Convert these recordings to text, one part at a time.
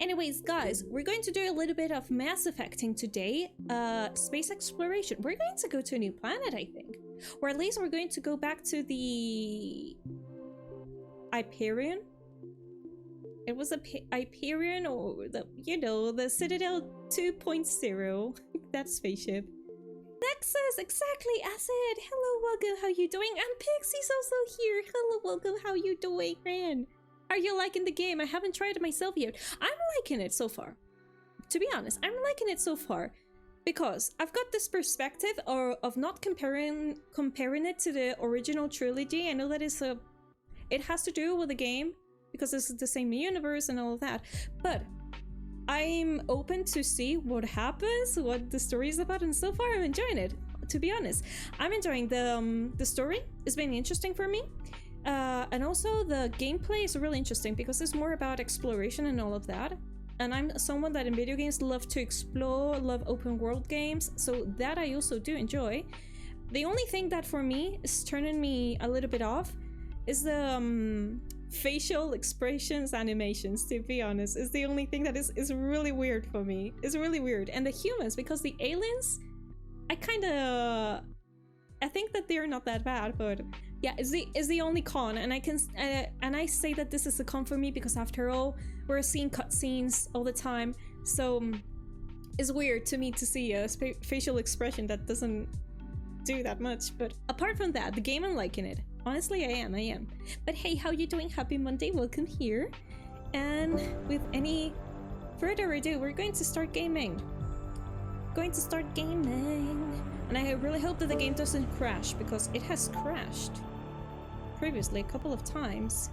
Anyways, guys, we're going to do a little bit of Mass Effecting today. Space exploration. We're going to go to a new planet, I think. Or at least we're going to go back to the... Hyperion? It was a Hyperion, or the, you know, the Citadel 2.0. That spaceship. Nexus, exactly, Acid. Hello, welcome, how you doing? And Pixie's also here. Hello, welcome, how you doing, man? Are you liking the game? I haven't tried it myself yet. I'm liking it so far. To be honest, I'm liking it so far because I've got this perspective of not comparing it to the original trilogy. I know that it has to do with the game because it's the same universe and all of that, but I'm open to see what happens, what the story is about, and so far I'm enjoying it. To be honest, I'm enjoying the story. It's been interesting for me. And also the gameplay is really interesting because it's more about exploration and all of that. And I'm someone that in video games love to explore, love open world games, so that I also do enjoy. The only thing that for me is turning me a little bit off is the facial expressions animations, to be honest. Is the only thing that is really weird for me. It's really weird. And the humans, because the aliens, I think that they're not that bad, but yeah, it's the only con, and I say that this is a con for me because after all, we're seeing cutscenes all the time, so it's weird to me to see a facial expression that doesn't do that much. But apart from that, the game, I'm liking it. Honestly, I am. But hey, how you doing? Happy Monday, welcome here. And with any further ado, we're going to start gaming. And I really hope that the game doesn't crash, because it has crashed previously a couple of times.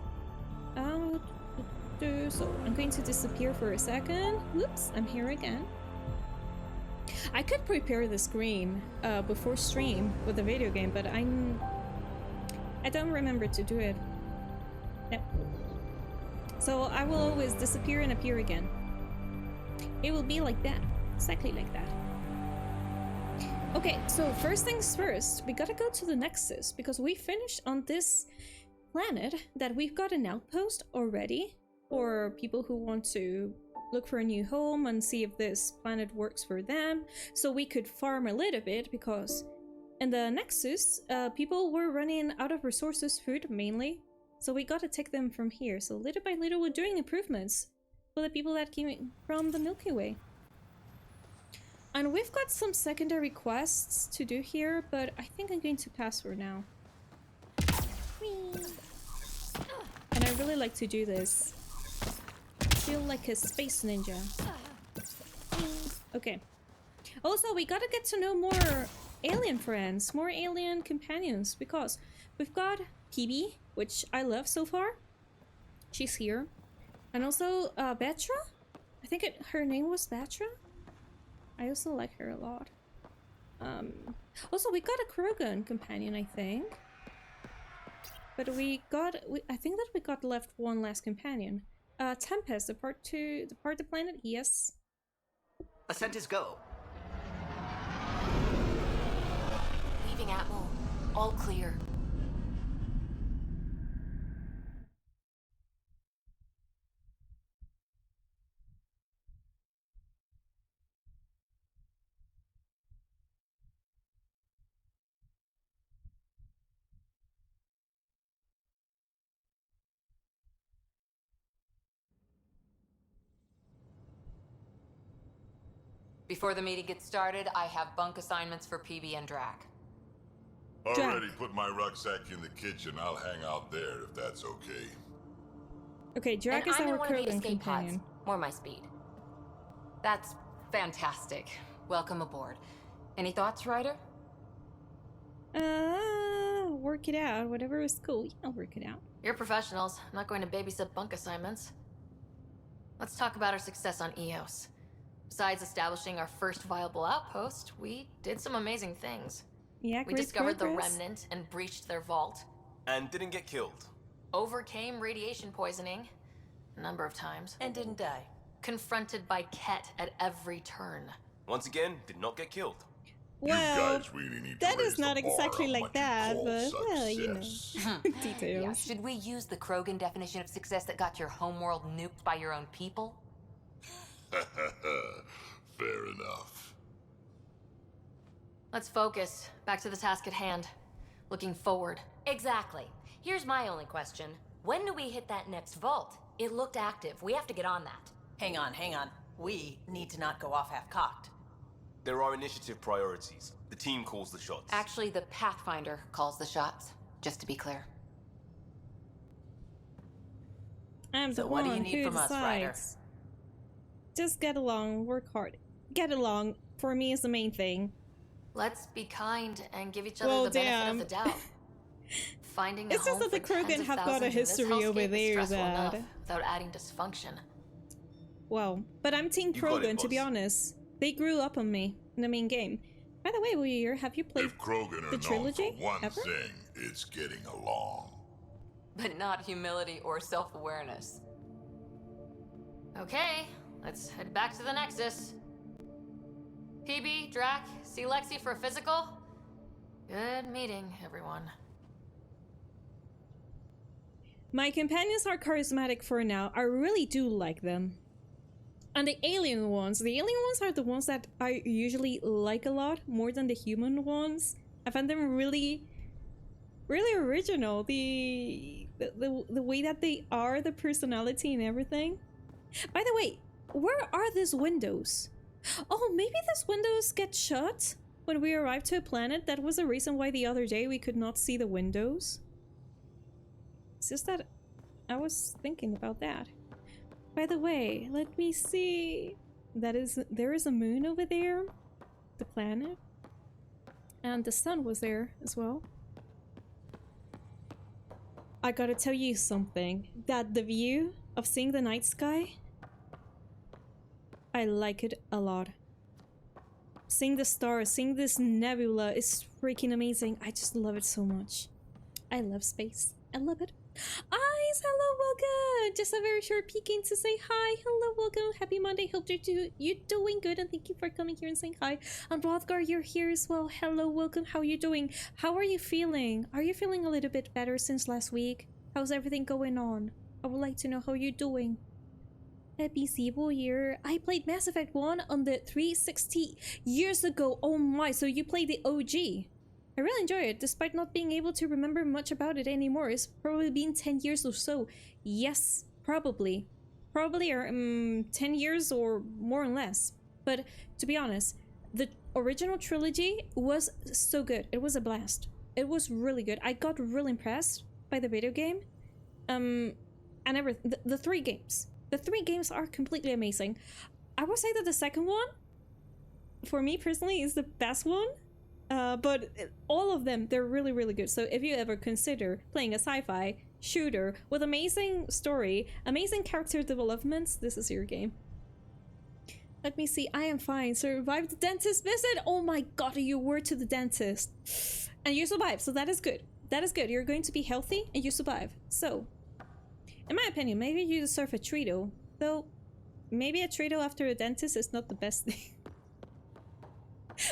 So I'm going to disappear for a second. Whoops, I'm here again. I could prepare the screen before stream with the video game, but I don't remember to do it. Nope. So I will always disappear and appear again. It will be like that, exactly like that. Okay, so first things first, we gotta go to the Nexus, because we finished on this planet that we've got an outpost already for people who want to look for a new home and see if this planet works for them. So we could farm a little bit, because in the Nexus, people were running out of resources, food mainly. So we gotta take them from here. So little by little, we're doing improvements for the people that came from the Milky Way. And we've got some secondary quests to do here, but I think I'm going to pass for now. Whee! And I really like to do this. I feel like a space ninja. Okay. Also, we gotta get to know more alien friends, more alien companions, because we've got PB, which I love so far. She's here. And also, Batra? I think her name was Batra? I also like her a lot. Also, we got a Krogan companion, I think. But I think that we got left one last companion. Tempest, the part the planet, yes. Ascent is go. Leaving Atmo. All clear. Before the meeting gets started, I have bunk assignments for PB and Drac. Already put my rucksack in the kitchen. I'll hang out there if that's okay. Okay, Drac is our Krogan companion. Pods, more my speed. That's fantastic. Welcome aboard. Any thoughts, Ryder? Work it out. Whatever is cool, I'll work it out. You're professionals. I'm not going to babysit bunk assignments. Let's talk about our success on Eos. Besides establishing our first viable outpost, we did some amazing things. Yeah, we discovered the Remnant and breached their vault. And didn't get killed. Overcame radiation poisoning a number of times. And didn't die. Confronted by Ket at every turn. Once again, did not get killed. Well, you guys really need that to is not exactly like that, but well, you know. Details. Yeah, should we use the Krogan definition of success that got your homeworld nuked by your own people? Fair enough. Let's focus. Back to the task at hand. Looking forward. Exactly. Here's my only question. When do we hit that next vault? It looked active. We have to get on that. Hang on, hang on. We need to not go off half-cocked. There are initiative priorities. The team calls the shots. Actually, the Pathfinder calls the shots, just to be clear. I'm So the what do one you need who from us, Ryder? decides. Just get along, work hard. Get along, for me, is the main thing. Let's be kind and give each other Well, the benefit damn. of the doubt. Finding a It's just home that the for tens Krogan of have got a thousands in this history over hellscape is there stressful that- enough without adding dysfunction. Well, but I'm Team You got it, Krogan, to be boss. honest. They grew up on me in the main game. By the way, Weir, have you played If Krogan are the known trilogy for one ever? thing, it's getting along. But not humility or self-awareness. Okay, let's head back to the Nexus. PB, Drac, see Lexi for a physical? Good meeting, everyone. My companions are charismatic for now. I really do like them. And the alien ones are the ones that I usually like a lot more than the human ones. I find them really, really original. The way that they are, the personality and everything. By the way, where are these windows? Oh, maybe these windows get shut when we arrive to a planet. That was the reason why the other day we could not see the windows. It's just that I was thinking about that. By the way, let me see. There is a moon over there, the planet, and the sun was there as well. I gotta tell you something. That the view of seeing the night sky, I like it a lot. Seeing the stars, seeing this nebula is freaking amazing. I just love it so much. I love space. I love it. Eyes, hello, welcome. Just a very short peeking to say hi. Hello, welcome. Happy Monday. Hope you're doing good, and thank you for coming here and saying hi. And Rothgar, you're here as well. Hello, welcome. How are you doing? How are you feeling? Are you feeling a little bit better since last week? How's everything going on? I would like to know how you're doing. Happy Sibo here. I played Mass Effect 1 on the 360 years ago. Oh my, so you played the OG. I really enjoy it, despite not being able to remember much about it anymore. It's probably been 10 years or so. Yes, probably. Probably 10 years or more or less. But to be honest, the original trilogy was so good. It was a blast. It was really good. I got really impressed by the video game. And everything. The three games. The three games are completely amazing. I would say that the second one, for me personally, is the best one. But all of them, they're really, really good. So if you ever consider playing a sci-fi shooter with amazing story, amazing character developments, this is your game. Let me see. I am fine. Survived the dentist visit. Oh my god, you were to the dentist. And you survived, so that is good. That is good. You're going to be healthy and you survive. So, in my opinion, maybe you deserve a Trito. Though, maybe a Trito after a dentist is not the best thing.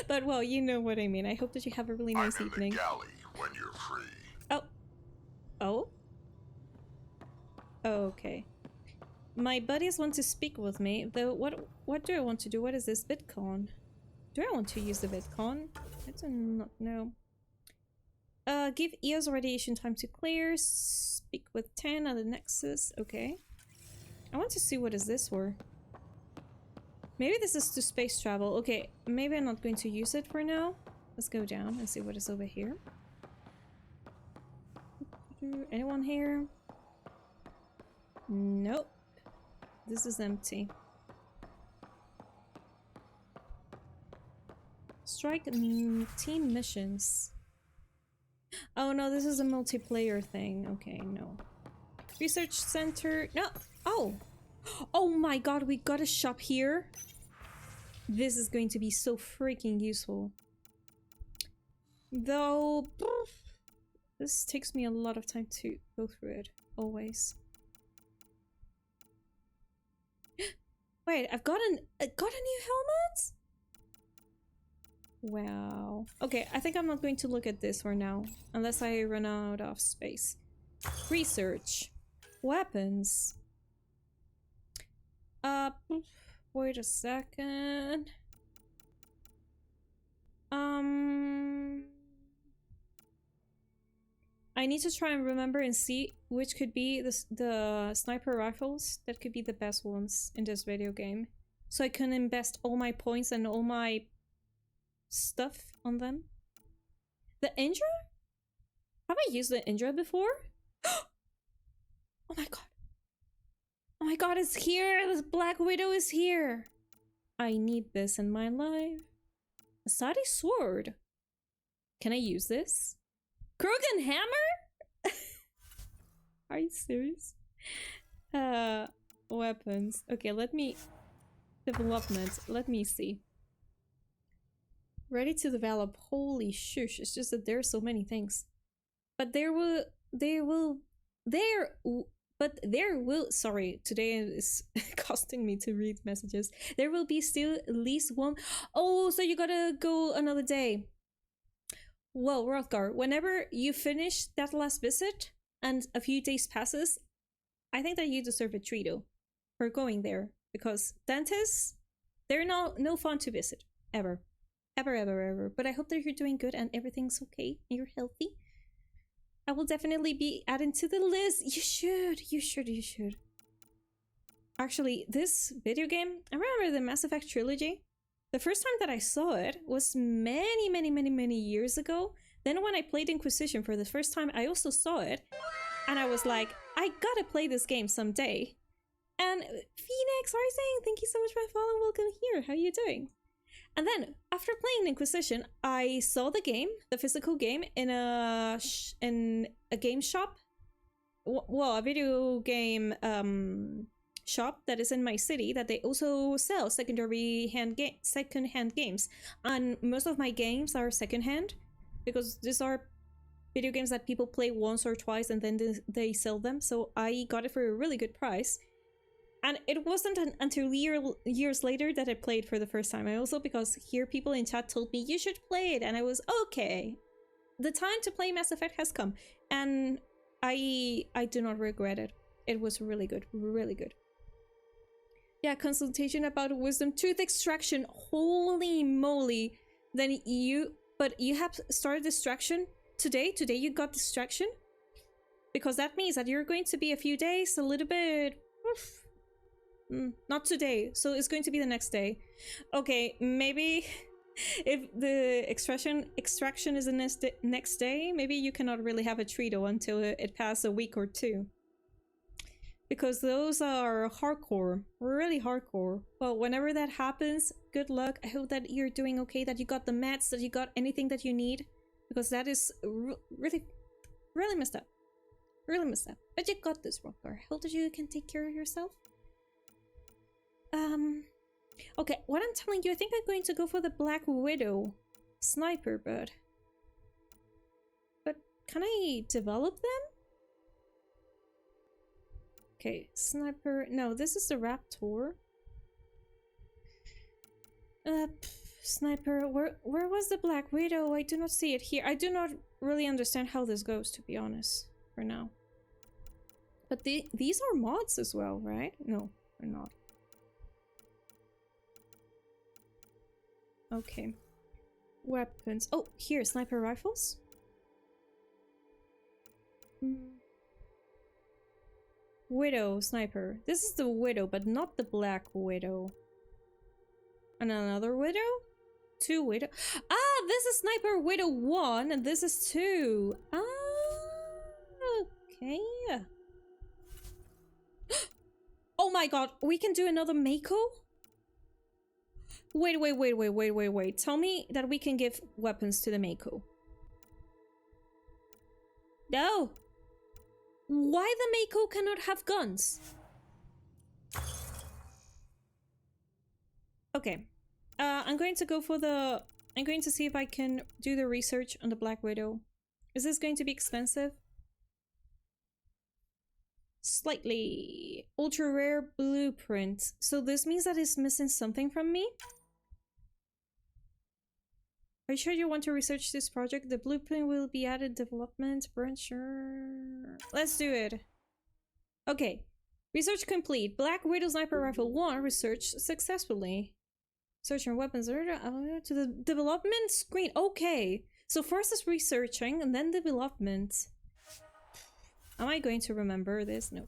But well, you know what I mean. I hope that you have a really nice I'm in evening. the galley when you're free. Oh. Oh? Okay. My buddies want to speak with me, though what do I want to do? What is this? VidCon? Do I want to use the VidCon? I do not know. Give EOS radiation time to clear. Speak with 10 on the Nexus. Okay. I want to see what is this for. Maybe this is to space travel. Okay, maybe I'm not going to use it for now. Let's go down and see what is over here. Anyone here? Nope. This is empty. Strike team missions. Oh no, this is a multiplayer thing. Okay, no. Research center. No. Oh. Oh my god, we got a shop here. This is going to be so freaking useful. Though, this takes me a lot of time to go through it, always. Wait, I've got a new helmet? Wow. Okay, I think I'm not going to look at this for now, unless I run out of space. Research. Weapons. Wait a second. I need to try and remember and see which could be the sniper rifles that could be the best ones in this video game. So I can invest all my points and all my stuff on them. The Indra? Have I used the Indra before? Oh my god. Oh my god, it's here! The Black Widow is here! I need this in my life. A Sadi sword. Can I use this? Krogan hammer? Are you serious? Weapons. Okay, let me... Development. Let me see. Ready to develop. Holy shush. It's just that there are so many things. But there will... Sorry, today is costing me to read messages. There will be still at least one... Oh, so you gotta go another day. Well, Rothgar, whenever you finish that last visit and a few days passes, I think that you deserve a treat for going there. Because dentists, they're no fun to visit. Ever. Ever, ever, ever. But I hope that you're doing good and everything's okay and you're healthy. I will definitely be adding to the list. You should. Actually, this video game, I remember the Mass Effect trilogy. The first time that I saw it was many years ago. Then when I played Inquisition for the first time, I also saw it. And I was like, I gotta play this game someday. And Phoenix Rising, thank you so much for following. Welcome here. How are you doing? And then, after playing Inquisition, I saw the game, the physical game, in a game shop. Well, a video game shop that is in my city that they also sell second-hand games. And most of my games are second-hand because these are video games that people play once or twice and then they sell them. So I got it for a really good price. And it wasn't until years later that I played for the first time. I also, because here people in chat told me, you should play it. And I was, okay. The time to play Mass Effect has come. And I do not regret it. It was really good. Really good. Yeah, consultation about wisdom tooth extraction. Holy moly. Then you have started distraction today? Today you got distraction? Because that means that you're going to be a few days, a little bit... not today, so it's going to be the next day. Okay, maybe if the extraction is the next day, maybe you cannot really have a Trito until it passes a week or two. Because those are hardcore, really hardcore. Well, whenever that happens, good luck. I hope that you're doing okay, that you got the meds, that you got anything that you need. Because that is really messed up. Really messed up. But you got this, Rocker. I hope that you can take care of yourself. Okay, what I'm telling you, I think I'm going to go for the Black Widow sniper, but can I develop them? Okay, sniper. No, this is the Raptor. Sniper. Where was the Black Widow? I do not see it here. I do not really understand how this goes, to be honest, for now. But these are mods as well, right? No, they're not. Okay. Weapons. Oh, here, sniper rifles. Widow sniper. This is the Widow, but not the Black Widow. And another Widow? Two Widow. Ah, this is Sniper Widow 1 and this is 2. Ah, okay. Oh my god, we can do another Mako? Wait. Tell me that we can give weapons to the Mako. No. Why the Mako cannot have guns? Okay. I'm going to go for the... I'm going to see if I can do the research on the Black Widow. Is this going to be expensive? Slightly. Ultra rare blueprint. So this means that it's missing something from me? Are you sure you want to research this project? The blueprint will be added development branch. Let's do it. Okay. Research complete. Black Widow Sniper Rifle 1 researched successfully. Searching weapons to the development screen. Okay. So first is researching and then development. Am I going to remember this? No.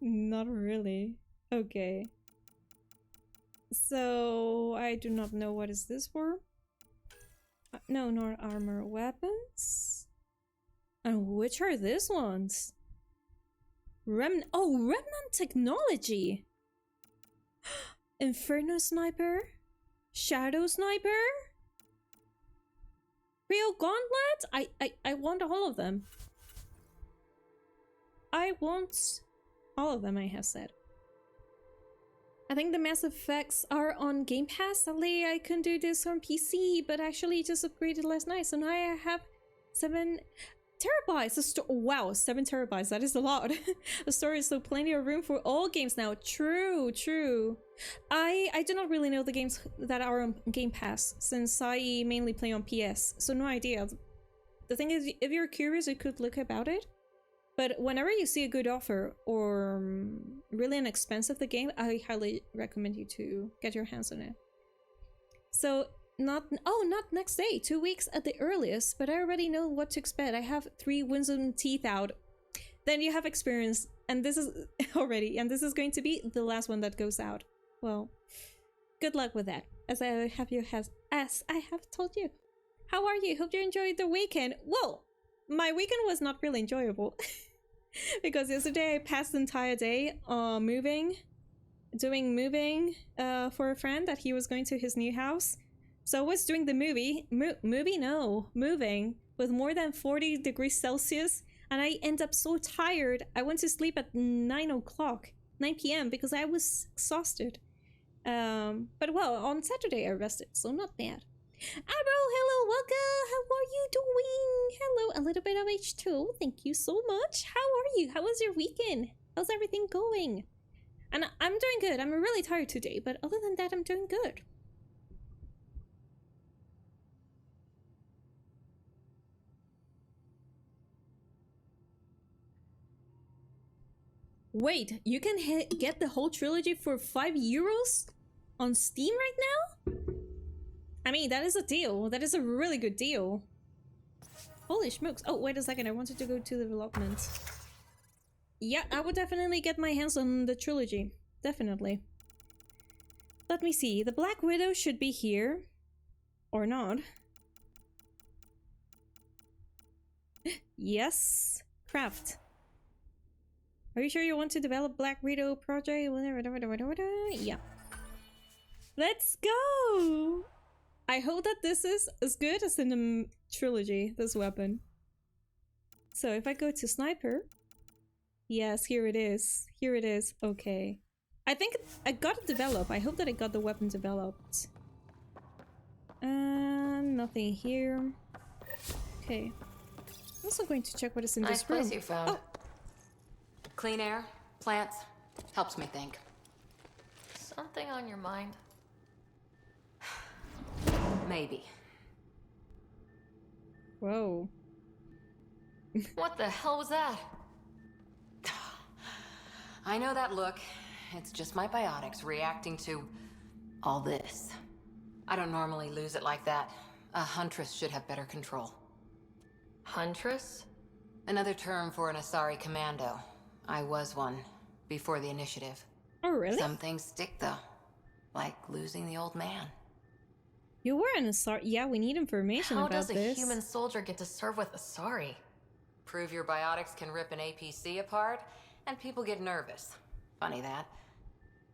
Not really. Okay. So I do not know what is this for. No, not armor weapons. And which are these ones? Remnant technology. Inferno Sniper? Shadow Sniper? Real Gauntlet? I want all of them. I want all of them, I have said. I think the Mass Effects are on Game Pass. Sadly, I couldn't do this on PC, but actually just upgraded last night, so now I have 7 terabytes. Wow, 7 terabytes, that is a lot. The storage, so plenty of room for all games now. True, true. I do not really know the games that are on Game Pass, since I mainly play on PS, so no idea. The thing is, if you're curious, you could look about it. But whenever you see a good offer or really inexpensive the game, I highly recommend you to get your hands on it. So not next day, 2 weeks at the earliest, but I already know what to expect. I have 3 wisdom teeth out. Then you have experience, and this is already, and this is going to be the last one that goes out. Well, good luck with that, as I have told you. How are you? Hope you enjoyed the weekend. Well, my weekend was not really enjoyable because yesterday I passed the entire day doing moving for a friend that he was going to his new house. So I was doing the moving with more than 40 degrees Celsius, and I end up so tired. I went to sleep at 9 p.m. because I was exhausted. But well, on Saturday I rested, so not bad. Abro, hello, welcome. How are you doing? Hello, a little bit of H2. Thank you so much. How are you? How was your weekend? How's everything going? And I'm doing good. I'm really tired today, but other than that, I'm doing good. Wait, you can get the whole trilogy for €5 on Steam right now? I mean, that is a deal. That is a really good deal. Holy smokes. Oh, wait a second. I wanted to go to development. Yeah, I would definitely get my hands on the trilogy. Definitely. Let me see. The Black Widow should be here. Or not. Yes. Craft. Are you sure you want to develop Black Widow project? Yeah. Let's go! I hope that this is as good as in the trilogy, this weapon. So if I go to Sniper... Yes, here it is. Here it is. Okay. I think I got it developed. I hope that I got the weapon developed. Nothing here. Okay. I'm also going to check what is in Nice this room. place you found. Oh. Clean air, plants, helps me think. Something on your mind? Maybe. Whoa. What the hell was that? I know that look. It's just my biotics reacting to all this. I don't normally lose it like that. A huntress should have better control. Huntress? Another term for an Asari commando. I was one before the initiative. Oh, really? Some things stick though, like losing the old man. You were an Asari. Yeah, we need information How about does a this. human soldier get to serve with Asari? Prove your biotics can rip an APC apart, and people get nervous. Funny that.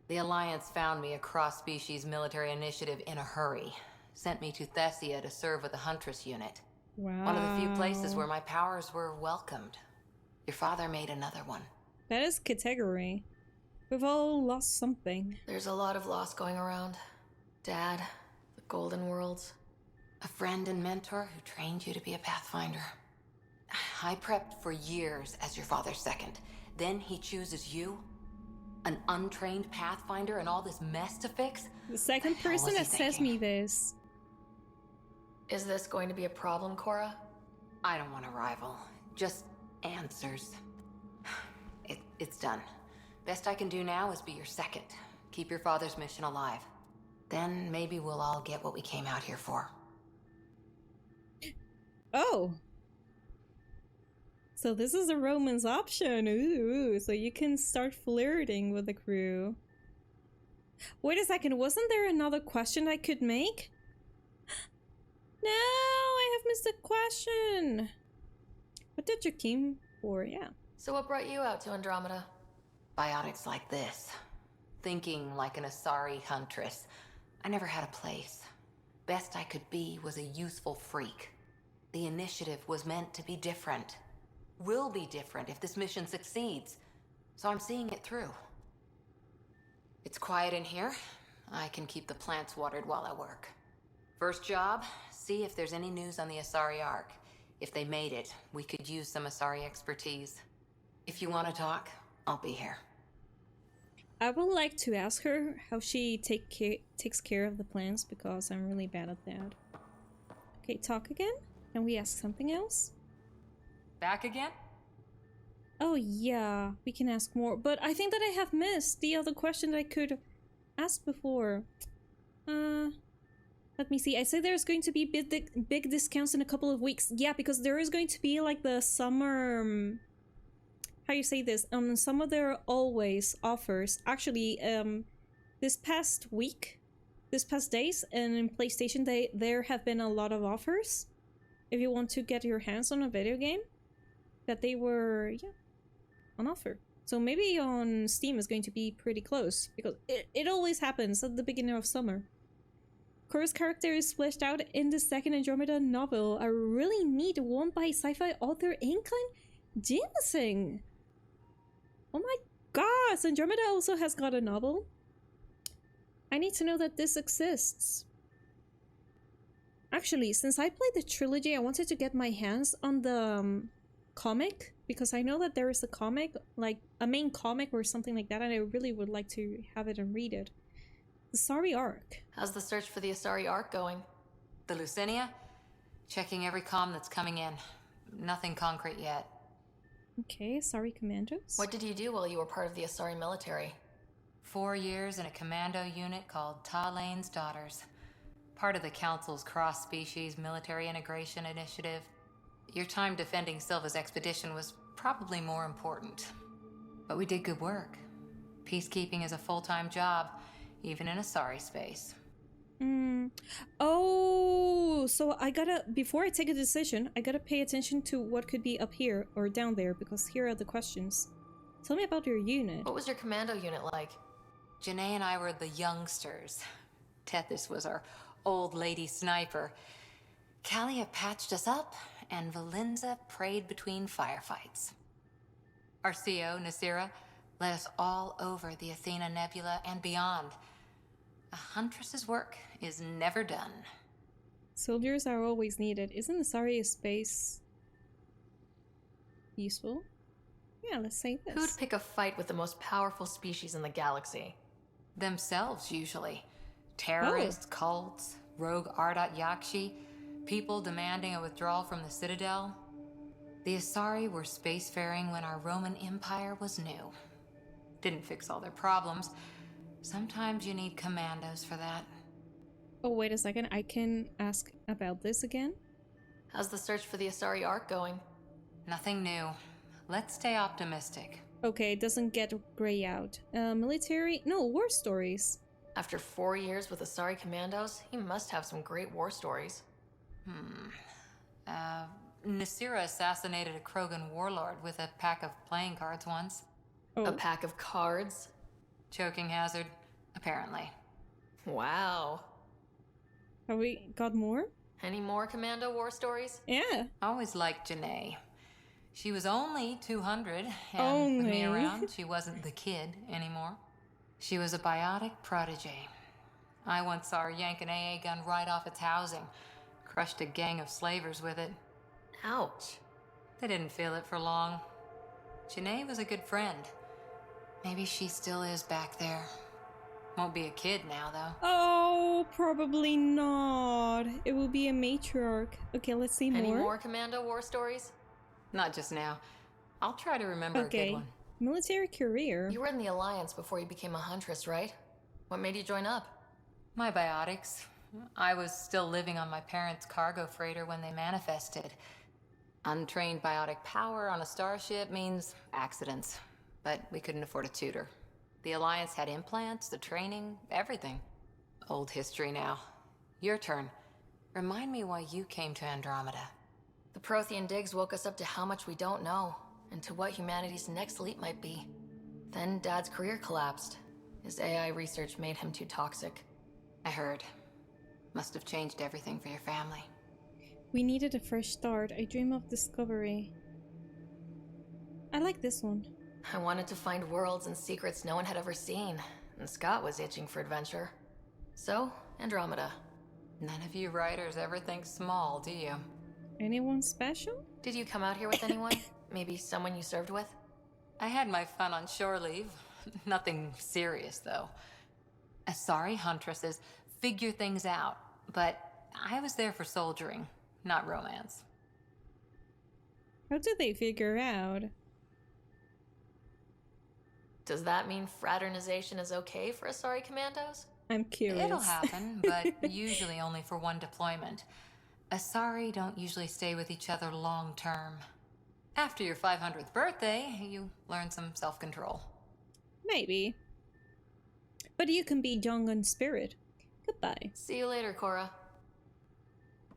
The Alliance found me a cross-species military initiative in a hurry. Sent me to Thessia to serve with the Huntress unit. Wow. One of the few places where my powers were welcomed. Your father made another one. That is category. We've all lost something. There's a lot of loss going around. Dad, the Golden Worlds. A friend and mentor who trained you to be a Pathfinder. I prepped for years as your father's second. Then he chooses you? An untrained Pathfinder and all this mess to fix? The second person that says me this. Is this going to be a problem, Cora? I don't want a rival. Just answers. It's done. Best I can do now is be your second. Keep your father's mission alive. Then maybe we'll all get what we came out here for. Oh. So this is a romance option. Ooh, so you can start flirting with the crew. Wait a second, wasn't there another question I could make? No, I have missed a question. What did you came for? Yeah. So what brought you out to Andromeda? Biotics like this. Thinking like an Asari huntress. I never had a place. Best I could be was a useful freak. The initiative was meant to be different. Will be different if this mission succeeds. So I'm seeing it through. It's quiet in here. I can keep the plants watered while I work. First job, see if there's any news on the Asari Ark. If they made it, we could use some Asari expertise. If you want to talk, I'll be here. I would like to ask her how she takes care of the plants, because I'm really bad at that. Okay, talk again? Can we ask something else? Back again? Oh yeah, we can ask more, but I think that I have missed the other question that I could ask before. Let me see. I said there's going to be big discounts in a couple of weeks. Yeah, because there is going to be like the summer... how you say this? Some of their always offers. Actually, this past days, and in PlayStation, there have been a lot of offers. If you want to get your hands on a video game, that they were, yeah, on offer. So maybe on Steam is going to be pretty close, because it always happens at the beginning of summer. Korra's character is fleshed out in the second Andromeda novel, a really neat one by sci-fi author Incline Ginseng. Oh my gosh, Andromeda also has got a novel. I need to know that this exists. Actually, since I played the trilogy, I wanted to get my hands on the comic, because I know that there is a comic, like a main comic or something like that, and I really would like to have it and read it. The Asari Ark. How's the search for the Asari Ark going? The Lucinia? Checking every comm that's coming in. Nothing concrete yet. Okay, Asari Commandos. What did you do while you were part of the Asari military? 4 years in a commando unit called Talane's Daughters. Part of the Council's cross-species military integration initiative. Your time defending Silva's expedition was probably more important. But we did good work. Peacekeeping is a full-time job, even in Asari space. Oh, so I gotta, before I take a decision, I gotta pay attention to what could be up here or down there, because here are the questions. Tell me about your unit. What was your commando unit like? Janae and I were the youngsters. Tethys was our old lady sniper. Kalia patched us up, and Valenza prayed between firefights. Our CO, Nasira, led us all over the Athena Nebula and beyond. A huntress's work is never done. Soldiers are always needed. Isn't Asari space useful? Yeah, let's say this. Who'd pick a fight with the most powerful species in the galaxy? Themselves, usually. Terrorists, cults, rogue Ardat Yakshi, people demanding a withdrawal from the Citadel. The Asari were spacefaring when our Roman Empire was new. Didn't fix all their problems. Sometimes you need commandos for that. Oh, wait a second. I can ask about this again? How's the search for the Asari Ark going? Nothing new. Let's stay optimistic. Okay, it doesn't get gray out. Military? No, war stories. After 4 years with Asari commandos, he must have some great war stories. Nasira assassinated a Krogan warlord with a pack of playing cards once. Oh. A pack of cards? Choking hazard, apparently. Wow. Have we got more? Any more commando war stories? Yeah. Always liked Janae. She was only 200, and with me around, she wasn't the kid anymore. She was a biotic protege. I once saw her yank an AA gun right off its housing. Crushed a gang of slavers with it. Ouch. They didn't feel it for long. Janae was a good friend. Maybe she still is back there. Won't be a kid now, though. Oh, probably not. It will be a matriarch. Okay, let's see more. Any more commando war stories? Not just now. I'll try to remember a good one. Military career. You were in the Alliance before you became a Huntress, right? What made you join up? My biotics. I was still living on my parents' cargo freighter when they manifested. Untrained biotic power on a starship means accidents. But we couldn't afford a tutor. The Alliance had implants, the training, everything. Old history now. Your turn. Remind me why you came to Andromeda. The Prothean digs woke us up to how much we don't know, and to what humanity's next leap might be. Then Dad's career collapsed. His AI research made him too toxic. I heard. Must have changed everything for your family. We needed a fresh start. I dream of discovery. I like this one. I wanted to find worlds and secrets no one had ever seen, and Scott was itching for adventure. So, Andromeda. None of you writers ever think small, do you? Anyone special? Did you come out here with anyone? Maybe someone you served with? I had my fun on shore leave. Nothing serious, though. Sorry, Huntresses, figure things out. But I was there for soldiering, not romance. How do they figure out? Does that mean fraternization is okay for Asari commandos? I'm curious. It'll happen, but usually only for one deployment. Asari don't usually stay with each other long term. After your 500th birthday, you learn some self-control. Maybe. But you can be young in spirit. Goodbye. See you later, Cora.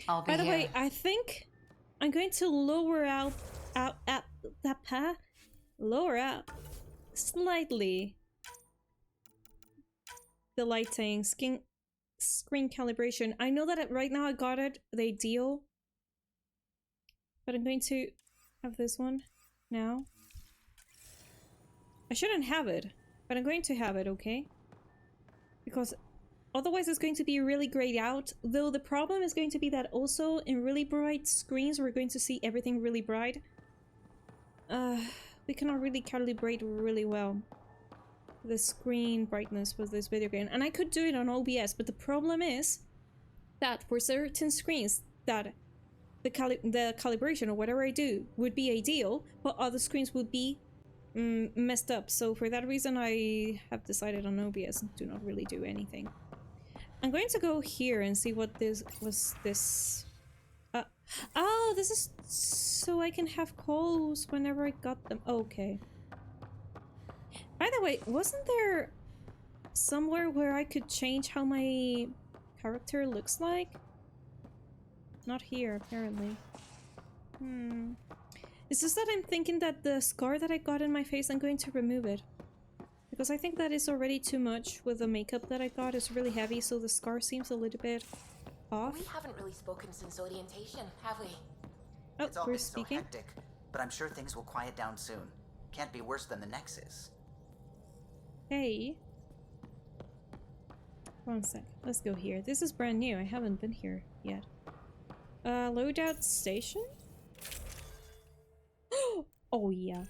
I'll be By the here. way, I think I'm going to lower out slightly the lighting, screen calibration. I know that right now I got it the ideal, but I'm going to have this one now. I shouldn't have it, but I'm going to have it, okay? Because otherwise it's going to be really grayed out, though the problem is going to be that also in really bright screens we're going to see everything really bright. We cannot really calibrate really well the screen brightness with this video game, and I could do it on OBS, but the problem is that for certain screens that the calibration or whatever I do would be ideal, but other screens would be messed up. So for that reason I have decided on OBS and do not really do anything. I'm going to go here and see what this was. This oh, this is so I can have calls whenever I got them. Okay. By the way, wasn't there somewhere where I could change how my character looks like? Not here, apparently. It's just that I'm thinking that the scar that I got in my face, I'm going to remove it. Because I think that is already too much with the makeup that I got. It's really heavy, so the scar seems a little bit off. We haven't really spoken since orientation, have we? Oh, It's all we're been so speaking. hectic, but I'm sure things will quiet down soon. Can't be worse than the Nexus. Hey. One sec. Let's go here. This is brand new. I haven't been here yet. Loadout station? Oh, yeah.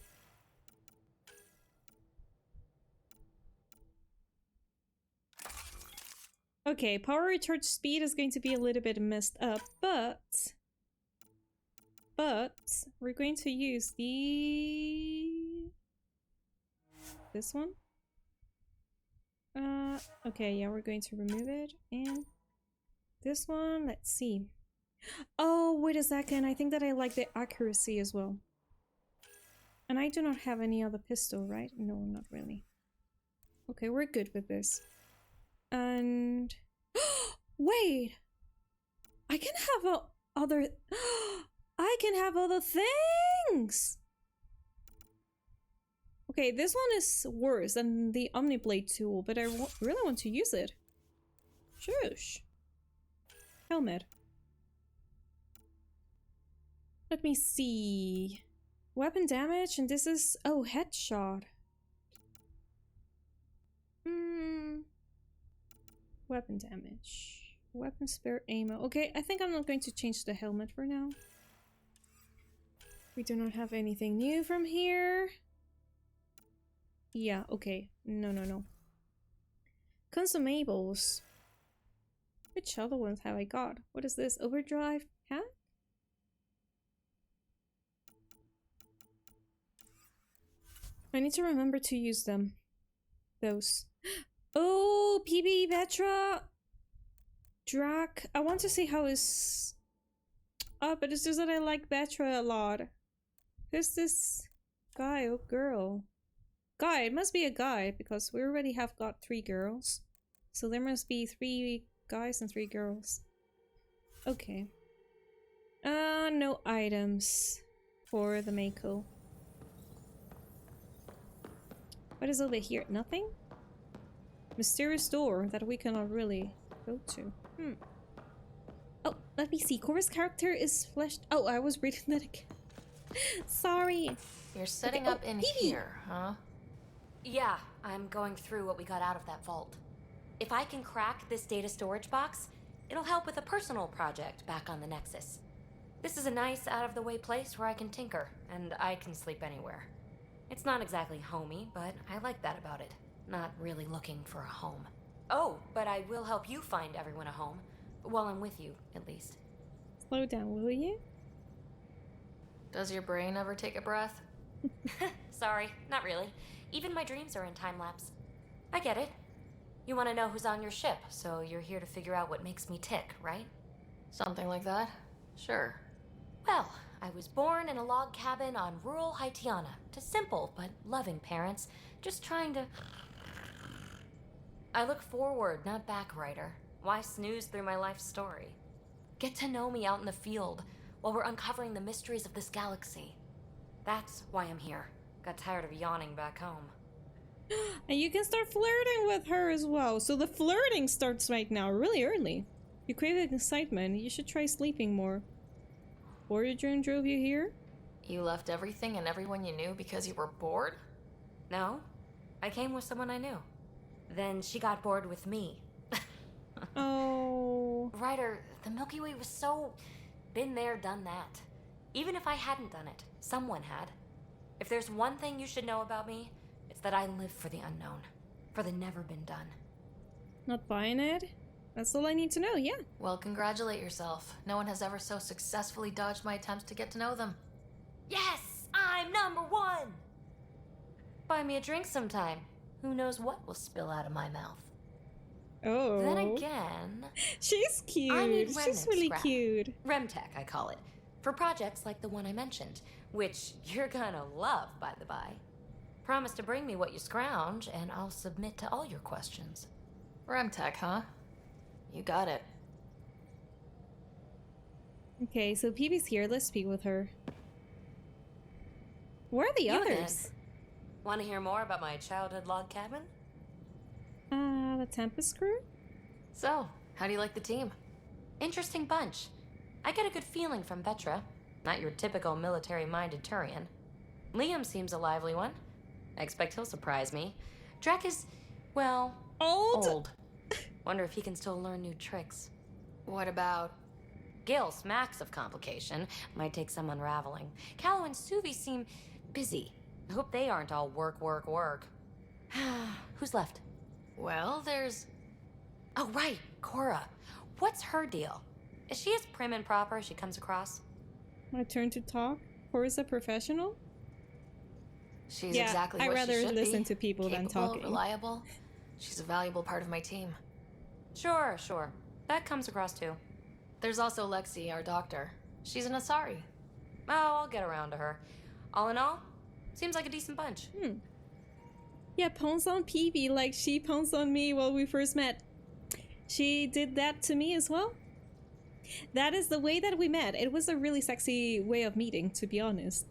Okay, power recharge speed is going to be a little bit messed up, but we're going to use this one. Okay, yeah, we're going to remove it, and this one, let's see. Oh, wait a second, I think that I like the accuracy as well. And I do not have any other pistol, right? No, not really. Okay, we're good with this. And wait, I can have other I can have other things. Okay, this one is worse than the Omniblade tool, but I really want to use it. Shush. Helmet. Let me see. Weapon damage, and this is headshot. Weapon damage. Weapon spare ammo. Okay, I think I'm not going to change the helmet for now. We do not have anything new from here. Yeah, okay. No. Consumables. Which other ones have I got? What is this? Overdrive pack? I need to remember to use them. Those. Oh, PB Petra! Drac. I want to see how his... Oh, but it's just that I like Petra a lot. Who's this guy or girl? Guy, it must be a guy, because we already have got 3 girls. So there must be 3 guys and 3 girls. Okay. No items for the Mako. What is over here? Nothing? Mysterious door that we cannot really go to. Oh, let me see. Cora's character is fleshed. Oh, I was reading that again. Sorry. You're setting Okay. up in here, huh? Yeah, I'm going through what we got out of that vault. If I can crack this data storage box, it'll help with a personal project back on the Nexus. This is a nice, out-of-the-way place where I can tinker, and I can sleep anywhere. It's not exactly homey, but I like that about it. Not really looking for a home. Oh, but I will help you find everyone a home. While I'm with you, at least. Slow down, will you? Does your brain ever take a breath? Sorry, not really. Even my dreams are in time-lapse. I get it. You want to know who's on your ship, so you're here to figure out what makes me tick, right? Something like that? Sure. Well, I was born in a log cabin on rural Haitiana to simple but loving parents, just trying to... I look forward, not back, Ryder. Why snooze through my life story? Get to know me out in the field while we're uncovering the mysteries of this galaxy. That's why I'm here. Got tired of yawning back home. And you can start flirting with her as well. So the flirting starts right now, really early. You crave excitement. You should try sleeping more. Origin drove you here? You left everything and everyone you knew because you were bored? No, I came with someone I knew. Then she got bored with me. Oh. Ryder, the Milky Way was so... been there, done that. Even if I hadn't done it, someone had. If there's one thing you should know about me, it's that I live for the unknown. For the never been done. Not buying it? That's all I need to know, yeah. Well, congratulate yourself. No one has ever so successfully dodged my attempts to get to know them. Yes! I'm #1! Buy me a drink sometime. Who knows what will spill out of my mouth. Oh. Then again... She's cute. I need She's remnant really scrap. cute. Remtech, I call it. For projects like the one I mentioned, which you're gonna love, by the by. Promise to bring me what you scrounge, and I'll submit to all your questions. Remtech, huh? You got it. Okay, so Peebee's here. Let's speak with her. Where are the You others? Want to hear more about my childhood log cabin? The Tempest crew? So, how do you like the team? Interesting bunch. I get a good feeling from Petra. Not your typical military-minded Turian. Liam seems a lively one. I expect he'll surprise me. Drac is, well, old. Wonder if he can still learn new tricks. What about... Gil smacks of complication. Might take some unraveling. Callow and Suvi seem busy. I hope they aren't all work, work, work. Who's left? Well, there's... Oh, right, Cora. What's her deal? Is she as prim and proper as she comes across? My turn to talk? Cora's a professional? She's Yeah, exactly I'd what rather she should listen be. to people than Capable, talking. reliable. She's a valuable part of my team. Sure. That comes across too. There's also Lexi, our doctor. She's an Asari. Oh, I'll get around to her. All in all, seems like a decent bunch. Yeah, pawns on Peebee like she pounced on me while we first met. She did that to me as well. That is the way that we met. It was a really sexy way of meeting, to be honest.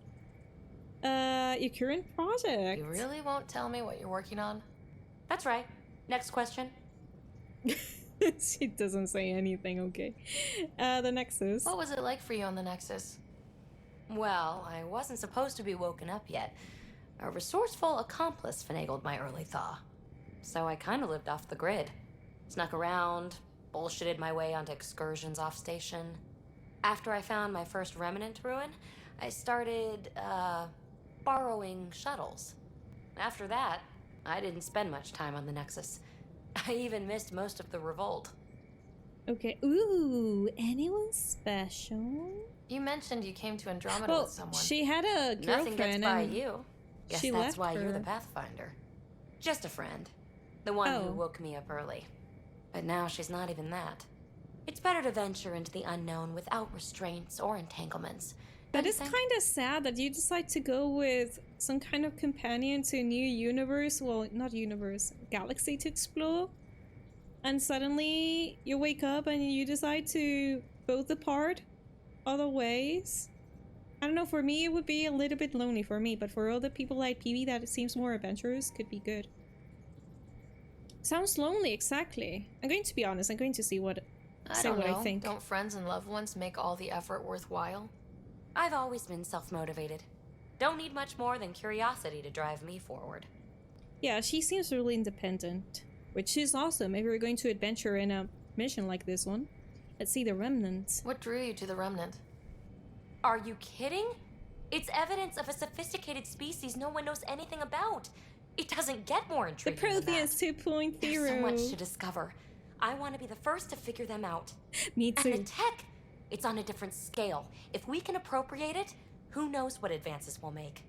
Your current project. You really won't tell me what you're working on? That's right. Next question. She doesn't say anything, okay. The Nexus. What was it like for you on the Nexus? Well, I wasn't supposed to be woken up yet. A resourceful accomplice finagled my early thaw. So I kind of lived off the grid. Snuck around, bullshitted my way onto excursions off station. After I found my first remnant ruin, I started, borrowing shuttles. After that, I didn't spend much time on the Nexus. I even missed most of the revolt. Okay. Ooh, anyone special? You mentioned you came to Andromeda Well, with someone. she had a Nothing gets girlfriend by and you. Guess She that's left why you're the her. Pathfinder. Just a friend. The one Oh. who woke me up early. But now she's not even that. It's better to venture into the unknown without restraints or entanglements. That than is to kind of sad that you decide to go with some kind of companion to a new universe, well, not universe, galaxy to explore. And suddenly you wake up and you decide to both depart other ways. I don't know, for me it would be a little bit lonely for me, but for other people like PB that it seems more adventurous, could be good. Sounds lonely, exactly. I'm going to be honest, I'm going to see what I think. Don't friends and loved ones make all the effort worthwhile? I've always been self-motivated. Don't need much more than curiosity to drive me forward. Yeah, she seems really independent, which is awesome if you're going to adventure in a mission like this one. Let's see the remnants. What drew you to the Remnant? Are you kidding? It's evidence of a sophisticated species no one knows anything about. It doesn't get more The intriguing Protheus than that. 2.0. There's so much to discover. I want to be the first to figure them out. Me And too. the tech, it's on a different scale. If we can appropriate it, who knows what advances we'll make.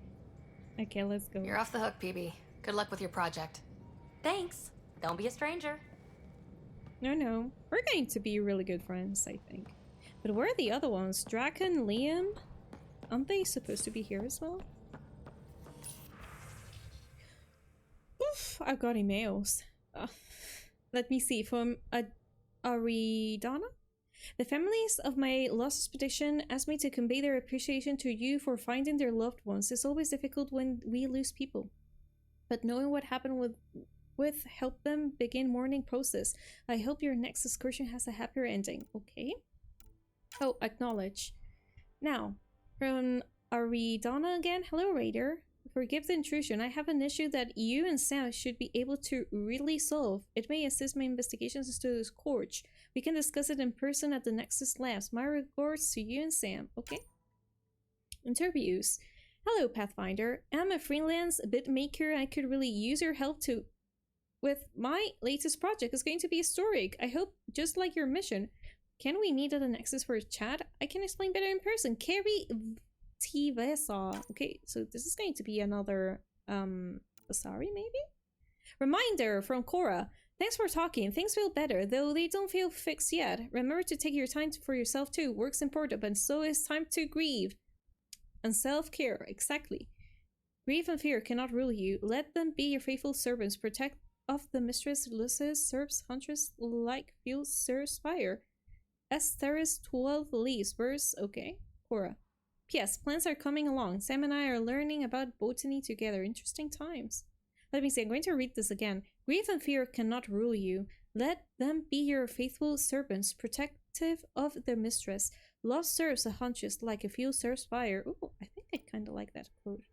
Okay, let's go. You're off the hook, PB. Good luck with your project. Thanks. Don't be a stranger. No. We're going to be really good friends, I think. But where are the other ones? Draken, Liam? Aren't they supposed to be here as well? Oof, I've got emails. Let me see. From Aridana? The families of my lost expedition asked me to convey their appreciation to you for finding their loved ones. It's always difficult when we lose people. But knowing what happened with help them begin mourning process. I hope your next excursion has a happier ending. Okay. Oh, acknowledge. Now, from Aridana again. Hello, Ryder. Forgive the intrusion. I have an issue that you and Sam should be able to really solve. It may assist my investigations into the Scourge. We can discuss it in person at the Nexus Labs. My regards to you and Sam. Okay. Interviews. Hello, Pathfinder. I'm a freelance bit maker. I could really use your help with my latest project. It's going to be historic. I hope just like your mission. Can we meet at the Nexus for a chat? I can explain better in person. Carrie Tivesa. Okay, so this is going to be another sorry, maybe? Reminder from Cora. Thanks for talking. Things feel better, though they don't feel fixed yet. Remember to take your time for yourself too. Work's important, but so is time to grieve. And self-care, exactly. Grief and fear cannot rule you. Let them be your faithful servants. Protect of the mistress Ulysses serves huntress like fuel serves fire. Asteris 12 leaves verse. Okay, Cora. P.S. Plans are coming along. Sam and I are learning about botany together. Interesting times. Let me see, I'm going to read this again. Grief and fear cannot rule you. Let them be your faithful servants, protective of their mistress. Love serves a huntress like a fuel serves fire. Ooh, I think I kind of like that quote.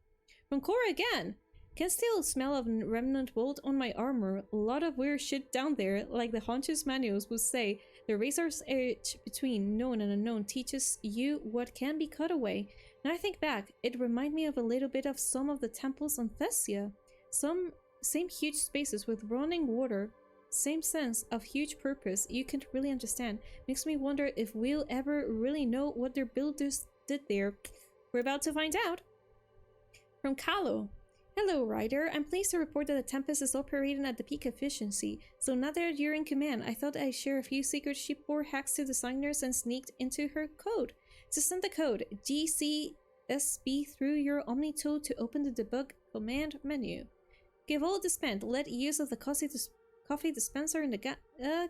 From Cora again. Can still smell of remnant bolt on my armor. A lot of weird shit down there, like the huntress manuals would say. The razor's edge between known and unknown teaches you what can be cut away. When I think back, it reminds me of a little bit of some of the temples on Thessia. Same huge spaces with running water. Same sense of huge purpose you can't really understand. Makes me wonder if we'll ever really know what their builders did there. We're about to find out. From Kalo. Hello, Ryder. I'm pleased to report that the Tempest is operating at the peak efficiency. So now that you're in command, I thought I'd share a few secret shipboard hacks to designers and sneaked into her code. To send the code GCSB through your Omni tool to open the debug command menu. Give all dispense. Let use of the coffee dispenser in the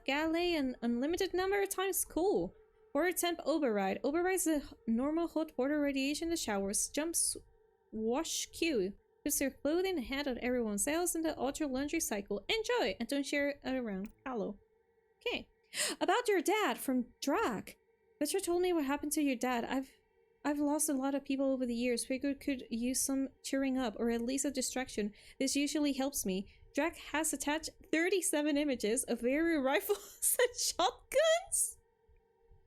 galley an unlimited number of times. Cool. Water temp override. Overrides the normal hot water radiation in the showers. Jumps wash queue. Puts your clothing ahead of everyone else in the ultra laundry cycle. Enjoy and don't share it around. Hello. Okay. About your dad from Drak. Butcher told me what happened to your dad. I've lost a lot of people over the years. Figured could use some cheering up or at least a distraction. This usually helps me. Drak has attached 37 images of various rifles and shotguns.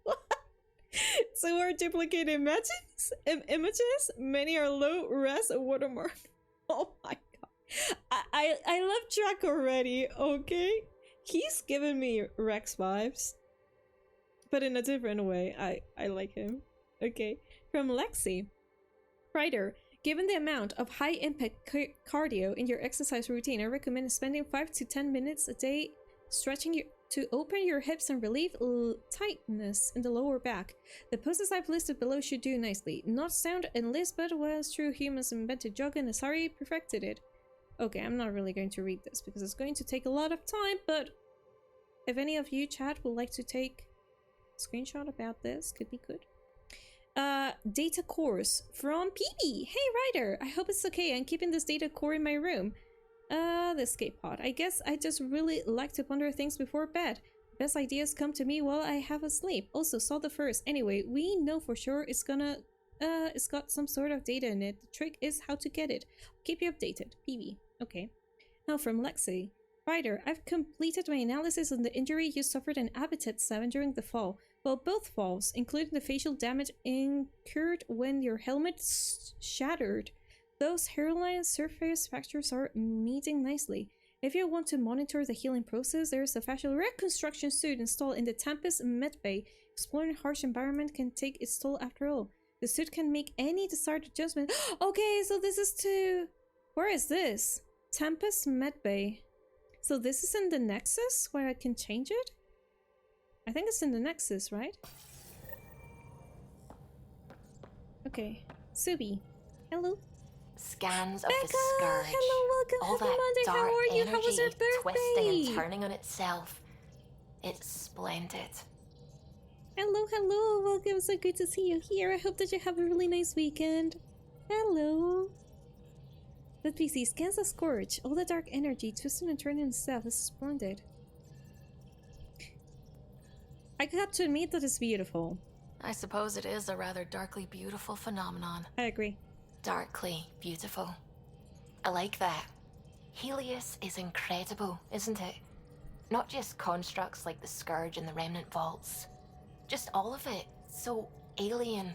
What? So are duplicate images. Many are low res watermark. Oh my god. I love Jack already, okay? He's giving me Rex vibes. But in a different way. I like him. Okay. From Lexi. Ryder, Given the amount of high-impact cardio in your exercise routine, I recommend spending 5 to 10 minutes a day stretching to open your hips and relieve tightness in the lower back. The poses I've listed below should do nicely. Not sound endless, but was true humans invented yoga and Asari perfected it. Okay, I'm not really going to read this because it's going to take a lot of time, but if any of you, chat, would like to take a screenshot about this, could be good. Data cores from PB. Hey Ryder, I hope it's okay. I'm keeping this data core in my room. The escape pod. I guess I just really like to ponder things before bed. Best ideas come to me while I have a sleep. Also saw the first. Anyway, we know for sure it's got some sort of data in it. The trick is how to get it. Keep you updated. PB. Okay. Now from Lexi. Ryder, I've completed my analysis on the injury you suffered in Habitat 7 during the fall. Well, both falls, including the facial damage incurred when your helmet shattered. Those hairline surface fractures are meeting nicely. If you want to monitor the healing process, there is a facial reconstruction suit installed in the Tempest medbay. Exploring harsh environment can take its toll after all. The suit can make any desired adjustment. Okay, so this is to... Where is this? Tempest medbay. So this is in the Nexus where I can change it? I think it's in the Nexus, right? Okay. Subi. Hello. Scans of Becca, the scourge. hello, welcome. All Happy that Monday. dark How are you? energy How was your birthday? twisting and turning on itself. It's splendid. Hello, hello. Welcome. So good to see you here. I hope that you have a really nice weekend. Hello. Let me see. Scans the scourge. All the dark energy twisting and turning itself is splendid. I got to admit that it's beautiful. I suppose it is a rather darkly beautiful phenomenon. I agree. Darkly beautiful. I like that. Helios is incredible, isn't it? Not just constructs like the Scourge and the Remnant Vaults. Just all of it. So alien.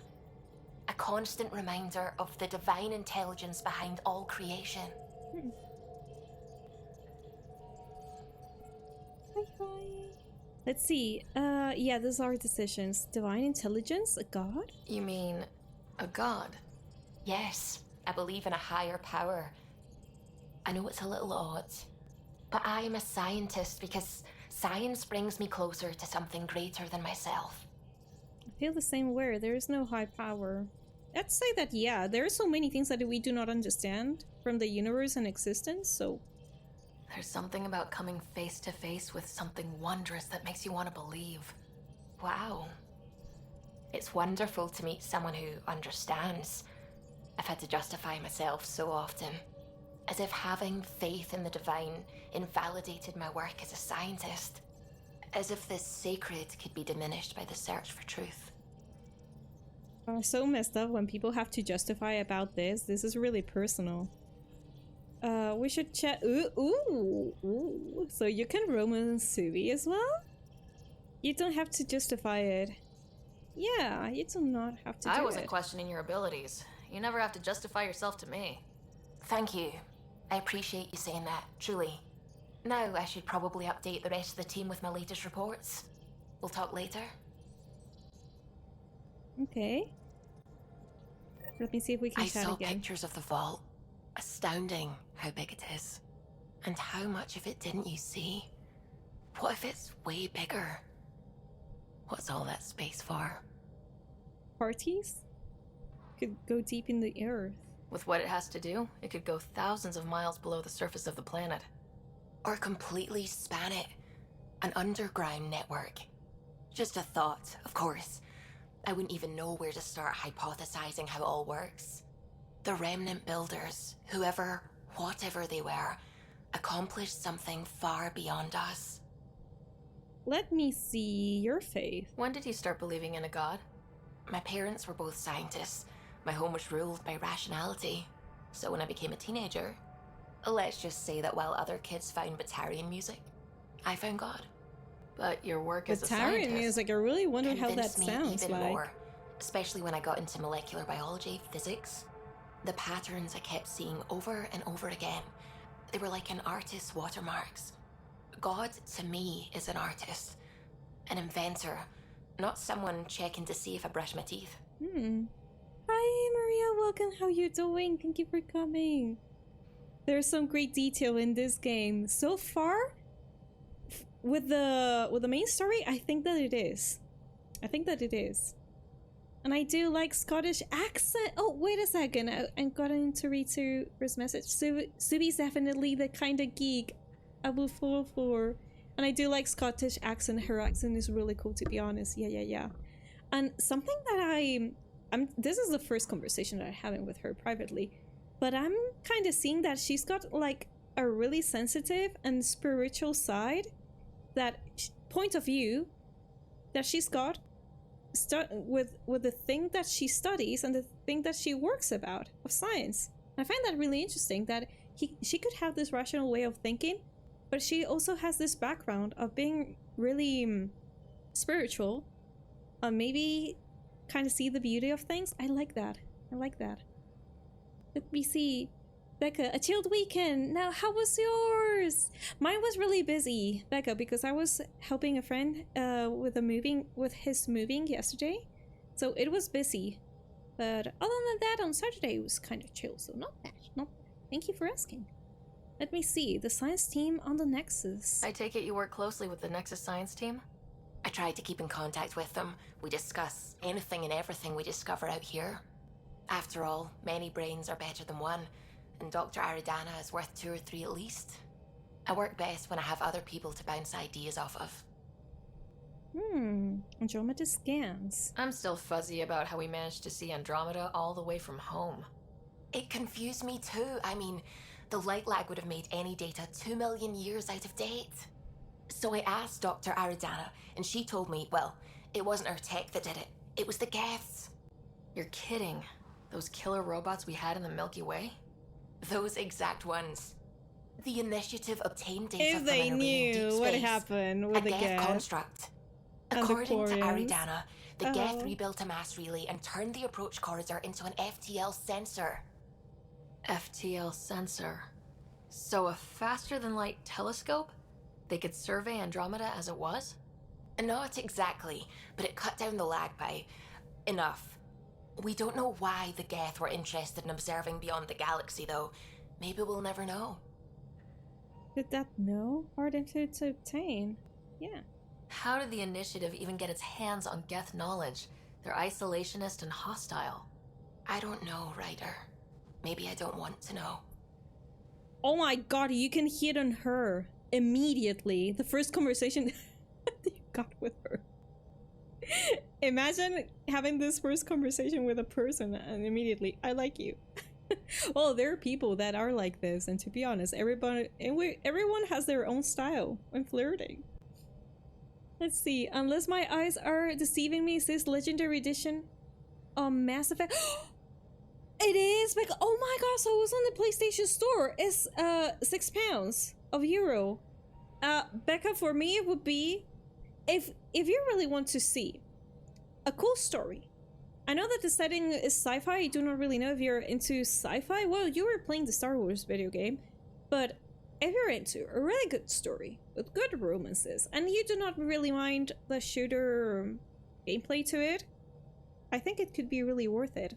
A constant reminder of the divine intelligence behind all creation. Hi. Let's see. Yeah, those are decisions. Divine intelligence? A god? You mean a god? Yes, I believe in a higher power. I know it's a little odd, but I am a scientist because science brings me closer to something greater than myself. I feel the same way. There is no high power. Let's say that, yeah, there are so many things that we do not understand from the universe and existence, so... There's something about coming face to face with something wondrous that makes you want to believe. Wow. It's wonderful to meet someone who understands. I've had to justify myself so often, as if having faith in the divine invalidated my work as a scientist. As if the sacred could be diminished by the search for truth. So messed up when people have to justify about this. This is really personal. We should chat. Ooh. So you can romance Subi as well? You don't have to justify it. Yeah, you do not have to do it. I wasn't questioning your abilities. You never have to justify yourself to me. Thank you. I appreciate you saying that, truly. Now I should probably update the rest of the team with my latest reports. We'll talk later. Okay. Let me see if we can I chat saw again. pictures of the vault. Astounding how big it is. And how much of it didn't you see? What if it's way bigger? What's all that space for? Parties? Could go deep in the earth. With what it has to do, it could go thousands of miles below the surface of the planet. Or completely span it. An underground network. Just a thought, of course. I wouldn't even know where to start hypothesizing how it all works. The Remnant builders, whoever, whatever they were, accomplished something far beyond us. Let me see your faith. When did you start believing in a god? My parents were both scientists. My home was ruled by rationality. So when I became a teenager, let's just say that while other kids found Batarian music, I found God. But your work as a Batarian scientist... music, I really wonder how that Convinced me sounds even like. more, especially when I got into molecular biology, physics. The patterns I kept seeing over and over again, they were like an artist's watermarks. God, to me, is an artist. An inventor, not someone checking to see if I brush my teeth. Hi, Maria, welcome. How you doing? Thank you for coming. There's some great detail in this game so far. With the main story, I think that it is. And I do like Scottish accent. Oh, wait a second. I'm going to read to first message. Subi's definitely the kind of geek I will fall for. And I do like Scottish accent. Her accent is really cool, to be honest. Yeah. And something that this is the first conversation that I'm having with her privately, but I'm kind of seeing that she's got like a really sensitive and spiritual side, that point of view that she's got with the thing that she studies and the thing that she works about of science. I find that really interesting, that she could have this rational way of thinking, but she also has this background of being really spiritual, maybe kind of see the beauty of things. I like that. Let me see. Becca, a chilled weekend. Now, how was yours? Mine was really busy, Becca, because I was helping a friend with his moving yesterday. So it was busy. But other than that, on Saturday it was kind of chill, so not bad. Thank you for asking. Let me see. The science team on the Nexus. I take it you work closely with the Nexus science team? I try to keep in contact with them. We discuss anything and everything we discover out here. After all, many brains are better than one, and Dr. Aridana is worth 2 or 3 at least. I work best when I have other people to bounce ideas off of. Andromeda scans. I'm still fuzzy about how we managed to see Andromeda all the way from home. It confused me too. I mean, the light lag would have made any data 2 million years out of date. So I asked Dr. Aridana, and she told me, well, it wasn't our tech that did it. It was the Geths. You're kidding. Those killer robots we had in the Milky Way? Those exact ones. The Initiative obtained data If from they an array in deep knew what space, happened with the Geth Geth. construct. And the According to Quarians. Aridana, the Geth rebuilt a mass relay and turned the approach corridor into an FTL sensor. FTL sensor. So a faster-than-light telescope? They could survey Andromeda as it was? Not exactly, but it cut down the lag by enough. We don't know why the Geth were interested in observing beyond the galaxy, though. Maybe we'll never know. Did that know? Hard to obtain. Yeah. How did the Initiative even get its hands on Geth knowledge? They're isolationist and hostile. I don't know, Ryder. Maybe I don't want to know. Oh my god, you can hit on her immediately. The first conversation that you got with her. Imagine having this first conversation with a person and immediately, I like you. Well, there are people that are like this, and to be honest, everyone has their own style when flirting. Let's see, unless my eyes are deceiving me, is this Legendary Edition Mass Effect? It is! Like, oh my god, so it was on the PlayStation Store. It's £6 of euro. Becca, for me it would be, if you really want to see a cool story. I know that the setting is sci-fi. I do not really know if you're into sci-fi. Well, you were playing the Star Wars video game, but if you're into a really good story with good romances and you do not really mind the shooter gameplay to it, I think it could be really worth it.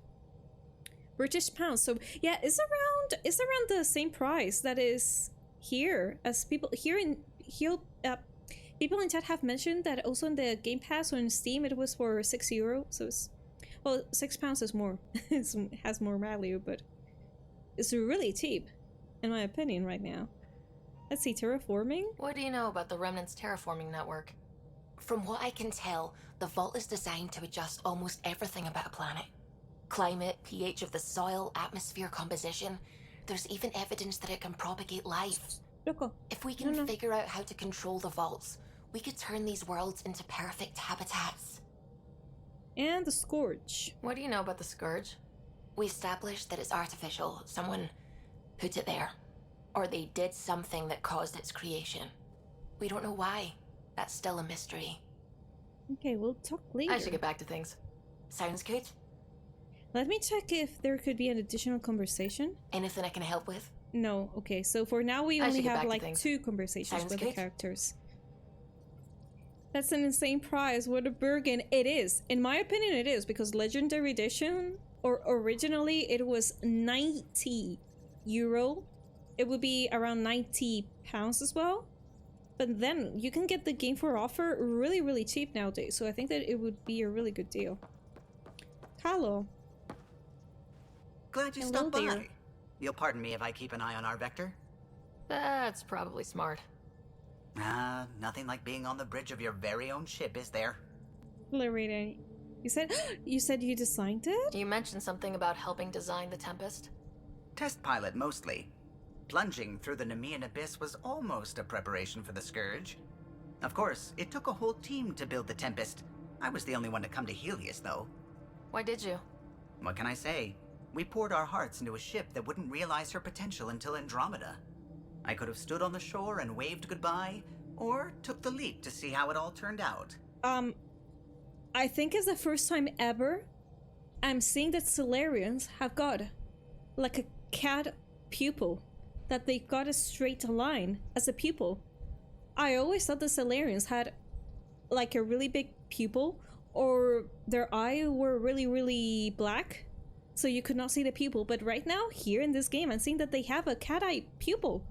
British pounds. So yeah, it's around the same price that is here, as people here in people in chat have mentioned that also in the Game Pass or in Steam it was for €6. So it's, well, £6 is more. It has more value, but it's really cheap, in my opinion, right now. Let's see, terraforming? What do you know about the Remnant's terraforming network? From what I can tell, the Vault is designed to adjust almost everything about a planet. Climate, pH of the soil, atmosphere composition. There's even evidence that it can propagate life. Loco. If we can figure out how to control the vaults, we could turn these worlds into perfect habitats. And the Scourge. What do you know about the Scourge? We established that it's artificial. Someone put it there. Or they did something that caused its creation. We don't know why. That's still a mystery. Okay, we'll talk later. I should get back to things. Sounds good. Let me check if there could be an additional conversation. Anything I can help with? No, okay, so for now we I only should get have back to like things. 2 conversations Sounds with the good. characters. That's an insane prize. What a bargain. It is. In my opinion, it is, because Legendary Edition or originally it was 90 euro. It would be around 90 pounds as well. But then you can get the game for offer really, really cheap nowadays. So I think that it would be a really good deal. Hello. Glad you Hello stopped by. there. You'll pardon me if I keep an eye on our vector. That's probably smart. Nothing like being on the bridge of your very own ship, is there? Hello, Ryder. You said you designed it? You mentioned something about helping design the Tempest. Test pilot, mostly. Plunging through the Nemean abyss was almost a preparation for the Scourge. Of course, it took a whole team to build the Tempest. I was the only one to come to Helios, though. Why did you? What can I say? We poured our hearts into a ship that wouldn't realize her potential until Andromeda. I could have stood on the shore and waved goodbye, or took the leap to see how it all turned out. I think it's the first time ever I'm seeing that Solarians have got like a cat pupil. That they got a straight line as a pupil. I always thought the Solarians had like a really big pupil, or their eye were really, really black, so you could not see the pupil. But right now, here in this game, I'm seeing that they have a cat eye pupil.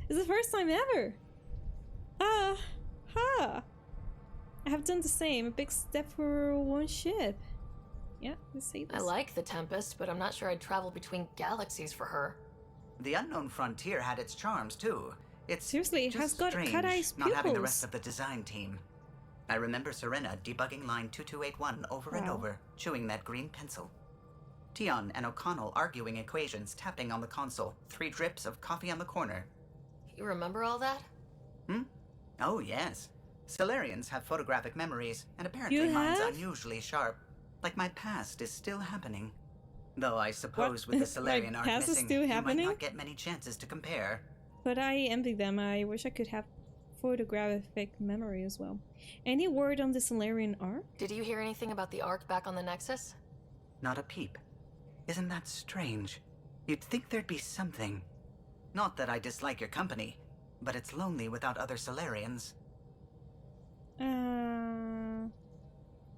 It's the first time ever. I have done the same. A big step for one ship. Yeah, let's see this. I like the Tempest, but I'm not sure I'd travel between galaxies for her. The Unknown Frontier had its charms, too. It's seriously, it just has got strange cat-eyed not having the pupils. rest of the design team. I remember Serena debugging line 2281 over and Wow. over, chewing that green pencil. Tion and O'Connell arguing equations, tapping on the console, 3 drips of coffee on the corner. You remember all that? Oh, yes. Solarians have photographic memories, and apparently You mine's have? unusually sharp. Like my past is still happening. Though I suppose What? with the Solarian Like, art past is missing, still you happening? might not get many chances to compare. But I envy them. I wish I could have photographic memory as well. Any word on the Solarian art? Did you hear anything about the Ark back on the Nexus? Not a peep. Isn't that strange? You'd think there'd be something. Not that I dislike your company, but it's lonely without other Solarians.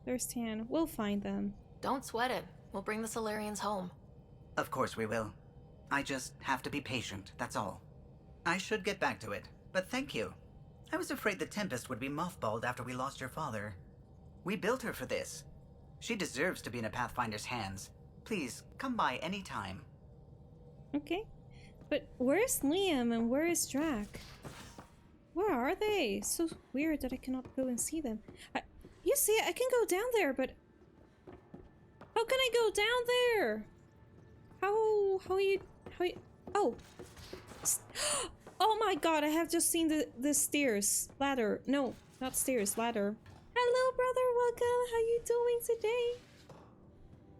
There's Tan. We'll find them. Don't sweat it. We'll bring the Solarians home. Of course we will. I just have to be patient, that's all. I should get back to it, but thank you. I was afraid the Tempest would be mothballed after we lost your father. We built her for this. She deserves to be in a Pathfinder's hands. Please, come by any time. Okay. But where's Liam and where is Drac? Where are they? So weird that I cannot go and see them. You see, I can go down there, but how can I go down there? How you oh. Oh my god, I have just seen the stairs. Ladder. No, not stairs, ladder. Hello, brother, welcome. How you doing today?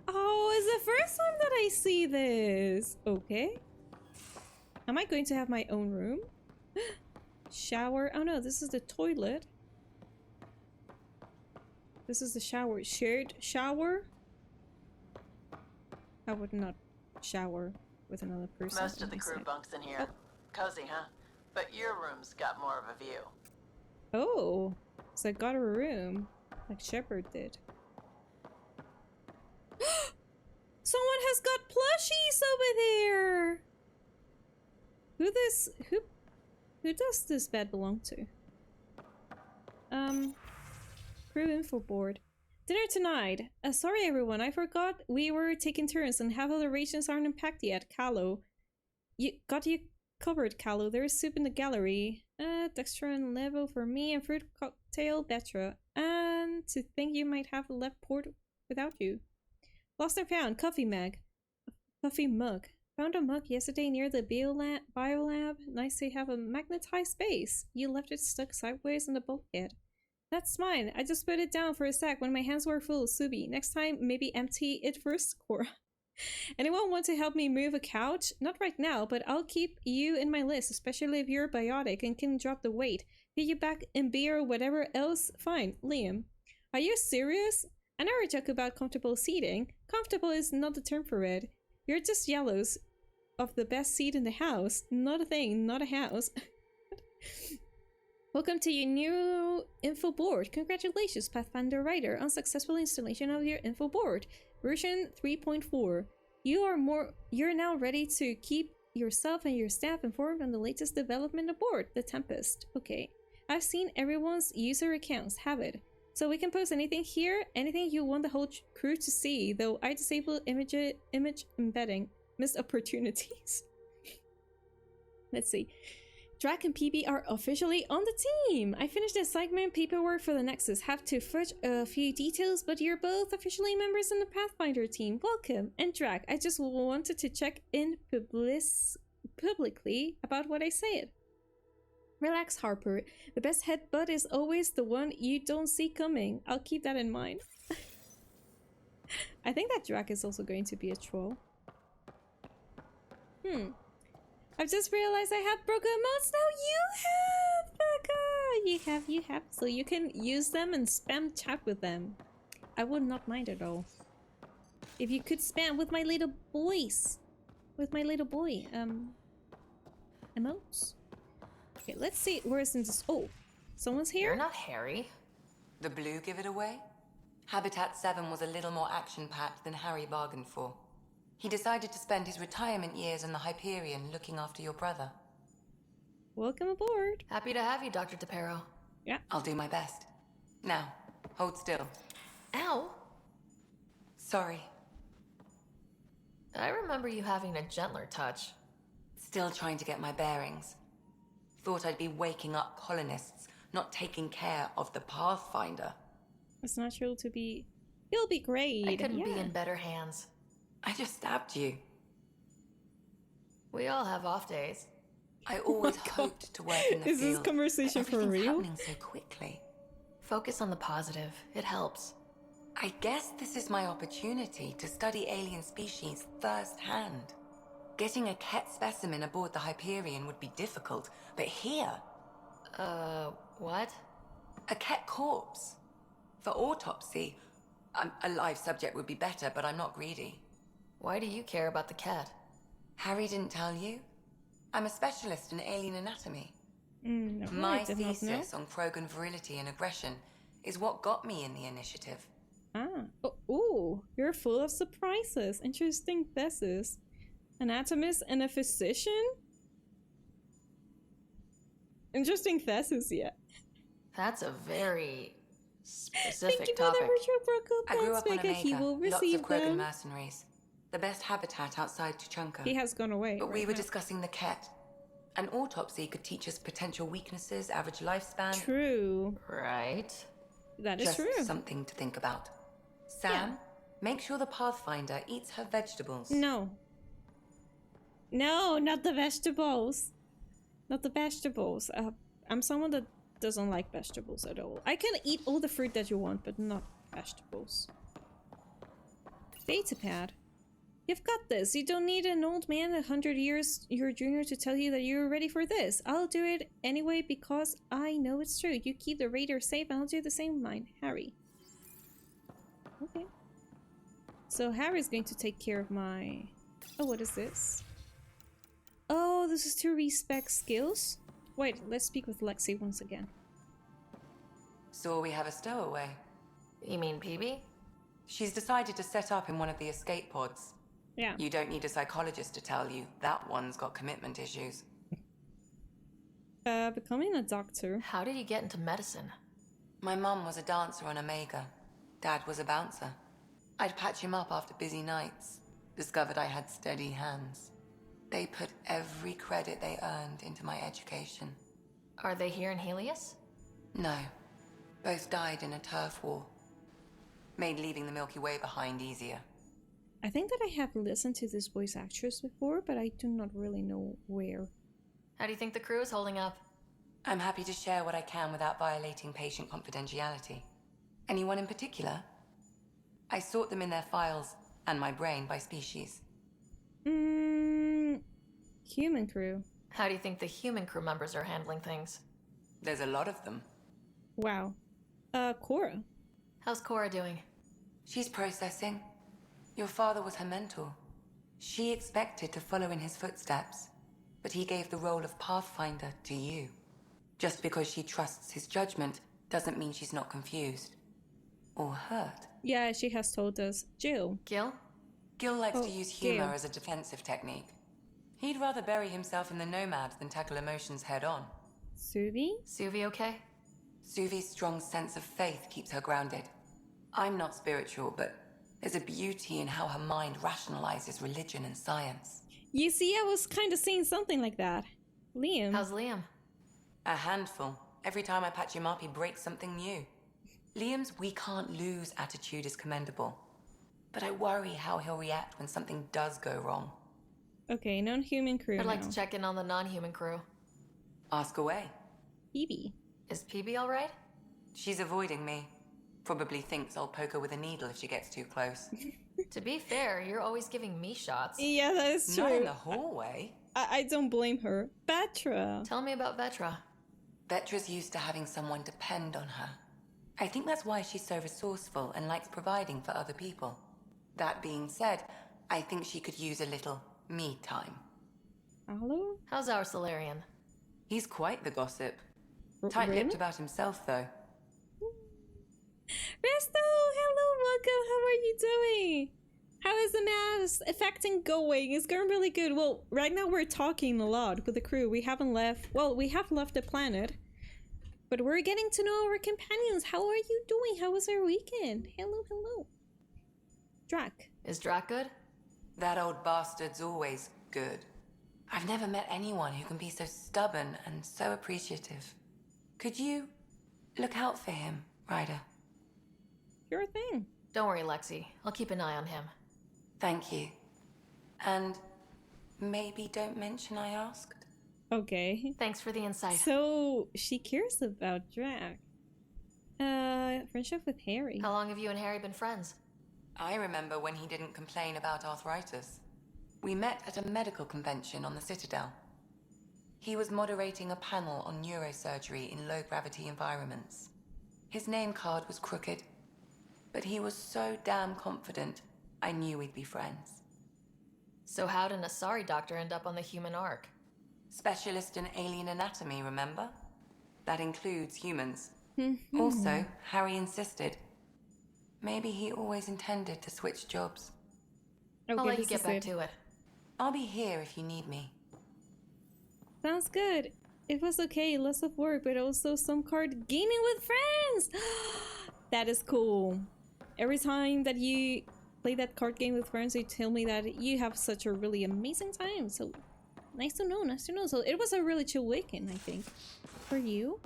Oh, it's the first time that I see this. Okay. Am I going to have my own room? Shower. Oh no, this is the toilet. This is the shower. Shared shower? I would not shower with another person. Most of the crew inside. bunks in here. Oh. Cozy, huh? But your room's got more of a view. Oh, so I got a room, like Shepard did. Someone has got plushies over there. Who does this bed belong to? Crew info board. Dinner tonight. Sorry everyone, I forgot we were taking turns and half of the rations aren't unpacked yet. Callow. You covered, Callow. There's soup in the gallery. Dextran level for me and fruit cocktail Betra. And to think you might have left port without you. Lost and found. Coffee mug. Found a mug yesterday near the biolab. Nice to have a magnetized space. You left it stuck sideways in the bulkhead. That's mine. I just put it down for a sec when my hands were full. Subi. Next time, maybe empty it first, Cora. Anyone want to help me move a couch? Not right now, but I'll keep you in my list, especially if you're biotic and can drop the weight. Get you back in beer or whatever else. Fine. Liam. Are you serious? I never joke about comfortable seating. Comfortable is not the term for it. You're just yellows of the best seat in the house. Not a thing, not a house. Welcome to your new info board. Congratulations, Pathfinder Ryder, on successful installation of your info board. Version 3.4. You're now ready to keep yourself and your staff informed on the latest development aboard the Tempest. Okay. I've seen everyone's user accounts. Have it. So we can post anything here, anything you want the whole crew to see, though I disable image embedding. Missed opportunities. Let's see. Drac and PB are officially on the team! I finished the assignment paperwork for the Nexus. Have to fudge a few details, but you're both officially members in the Pathfinder team. Welcome! And Drac, I just wanted to check in publicly about what I said. Relax, Harper. The best headbutt is always the one you don't see coming. I'll keep that in mind. I think that Drac is also going to be a troll. I've just realized I have broken mods now. You have, Becca! You have. So you can use them and spam chat with them. I would not mind at all. If you could spam with my little boys. With my little boy, emotes. Okay, let's see. Where is this? Oh, someone's here? You're not Harry. The blue give it away? Habitat 7 was a little more action-packed than Harry bargained for. He decided to spend his retirement years in the Hyperion looking after your brother. Welcome aboard. Happy to have you, Dr. DePero. Yeah. I'll do my best. Now, hold still. Ow! Sorry. I remember you having a gentler touch. Still trying to get my bearings. Thought I'd be waking up colonists, not taking care of the Pathfinder. It's natural to be... You'll be great. I couldn't be in better hands. I just stabbed you. We all have off days. I always hoped to work in the Is field. this conversation for Everything's real? happening so quickly. Focus on the positive. It helps. I guess this is my opportunity to study alien species firsthand. Getting a Ket specimen aboard the Hyperion would be difficult, but here... What? A Ket corpse. For autopsy, a live subject would be better, but I'm not greedy. Why do you care about the cat? Harry didn't tell you? I'm a specialist in alien anatomy. No, My I did not know. thesis on Krogan virility and aggression is what got me in the initiative. Ah. Oh, ooh, you're full of surprises. Interesting thesis. Anatomist and a physician? Interesting thesis, yeah. That's a very specific Thank you topic. for the reciprocal I grew up on Becca. He Omega, will lots receive of Krogan them. mercenaries. The best habitat outside Tuchanka. He has gone away. But we right were now. discussing the Ket. An autopsy could teach us potential weaknesses, average lifespan. True. Right. That is Just true. something to think about. Sam, make sure the Pathfinder eats her vegetables. No. No, not the vegetables. Not the vegetables. I'm someone that doesn't like vegetables at all. I can eat all the fruit that you want, but not vegetables. Datapad. You've got this. You don't need an old man 100 years your junior to tell you that you're ready for this. I'll do it anyway because I know it's true. You keep the Raider safe and I'll do the same with mine. Harry. Okay. So Harry's going to take care of my... Oh, what is this? Oh, this is to respec skills? Wait, let's speak with Lexi once again. So we have a stowaway. You mean PB? She's decided to set up in one of the escape pods. Yeah. You don't need a psychologist to tell you that one's got commitment issues. Becoming a doctor. How did you get into medicine? My mum was a dancer on Omega. Dad was a bouncer. I'd patch him up after busy nights. Discovered I had steady hands. They put every credit they earned into my education. Are they here in Helios? No. Both died in a turf war. Made leaving the Milky Way behind easier. I think that I have listened to this voice actress before, but I do not really know where. How do you think the crew is holding up? I'm happy to share what I can without violating patient confidentiality. Anyone in particular? I sort them in their files and my brain by species. Human crew. How do you think the human crew members are handling things? There's a lot of them. Wow. Cora. How's Cora doing? She's processing. Your father was her mentor. She expected to follow in his footsteps, but he gave the role of Pathfinder to you. Just because she trusts his judgment doesn't mean she's not confused. Or hurt. Yeah, she has told us. Jill. Gil? Gil likes to use humor Gil. as a defensive technique. He'd rather bury himself in the Nomad than tackle emotions head on. Suvi? Suvi okay? Suvi's strong sense of faith keeps her grounded. I'm not spiritual, but there's a beauty in how her mind rationalizes religion and science. You see, I was kind of seeing something like that. Liam. How's Liam? A handful. Every time I patch him up, he breaks something new. Liam's "we can't lose" attitude is commendable. But I worry how he'll react when something does go wrong. Okay, non-human crew I'd like now. to check in on the non-human crew. Ask away. Phoebe. Is PB alright? She's avoiding me. Probably thinks I'll poke her with a needle if she gets too close. To be fair, you're always giving me shots. Yeah, that is true. Not in the hallway. I don't blame her. Batra. Tell me about Vetra. Vetra's used to having someone depend on her. I think that's why she's so resourceful and likes providing for other people. That being said, I think she could use a little me time. Hello? How's our Solarian? He's quite the gossip. Really? Tight-lipped about himself, though. Resto, hello, welcome. How are you doing? How is the mass affecting going? It's going really good. Well, right now we're talking a lot with the crew. We haven't left. Well, we have left the planet, but we're getting to know our companions. How are you doing? How was our weekend? Hello, hello. Drac. Is Drac good? That old bastard's always good. I've never met anyone who can be so stubborn and so appreciative. Could you look out for him, Ryder? Sure thing. Don't worry, Lexi. I'll keep an eye on him. Thank you. And maybe don't mention I asked. Okay. Thanks for the insight. So she cares about Drac. Friendship with Harry. How long have you and Harry been friends? I remember when he didn't complain about arthritis. We met at a medical convention on the Citadel. He was moderating a panel on neurosurgery in low-gravity environments. His name card was crooked, but he was so damn confident, I knew we'd be friends. So how did an Asari doctor end up on the human ark? Specialist in alien anatomy, remember? That includes humans. Also, Harry insisted. Maybe he always intended to switch jobs. Okay, I'll let you this get is back it. to it. I'll be here if you need me. Sounds good. It was okay, less of work, but also some card gaming with friends. That is cool. Every time that you play that card game with friends, you tell me that you have such a really amazing time. So nice to know, nice to know. So it was a really chill weekend, I think. For you?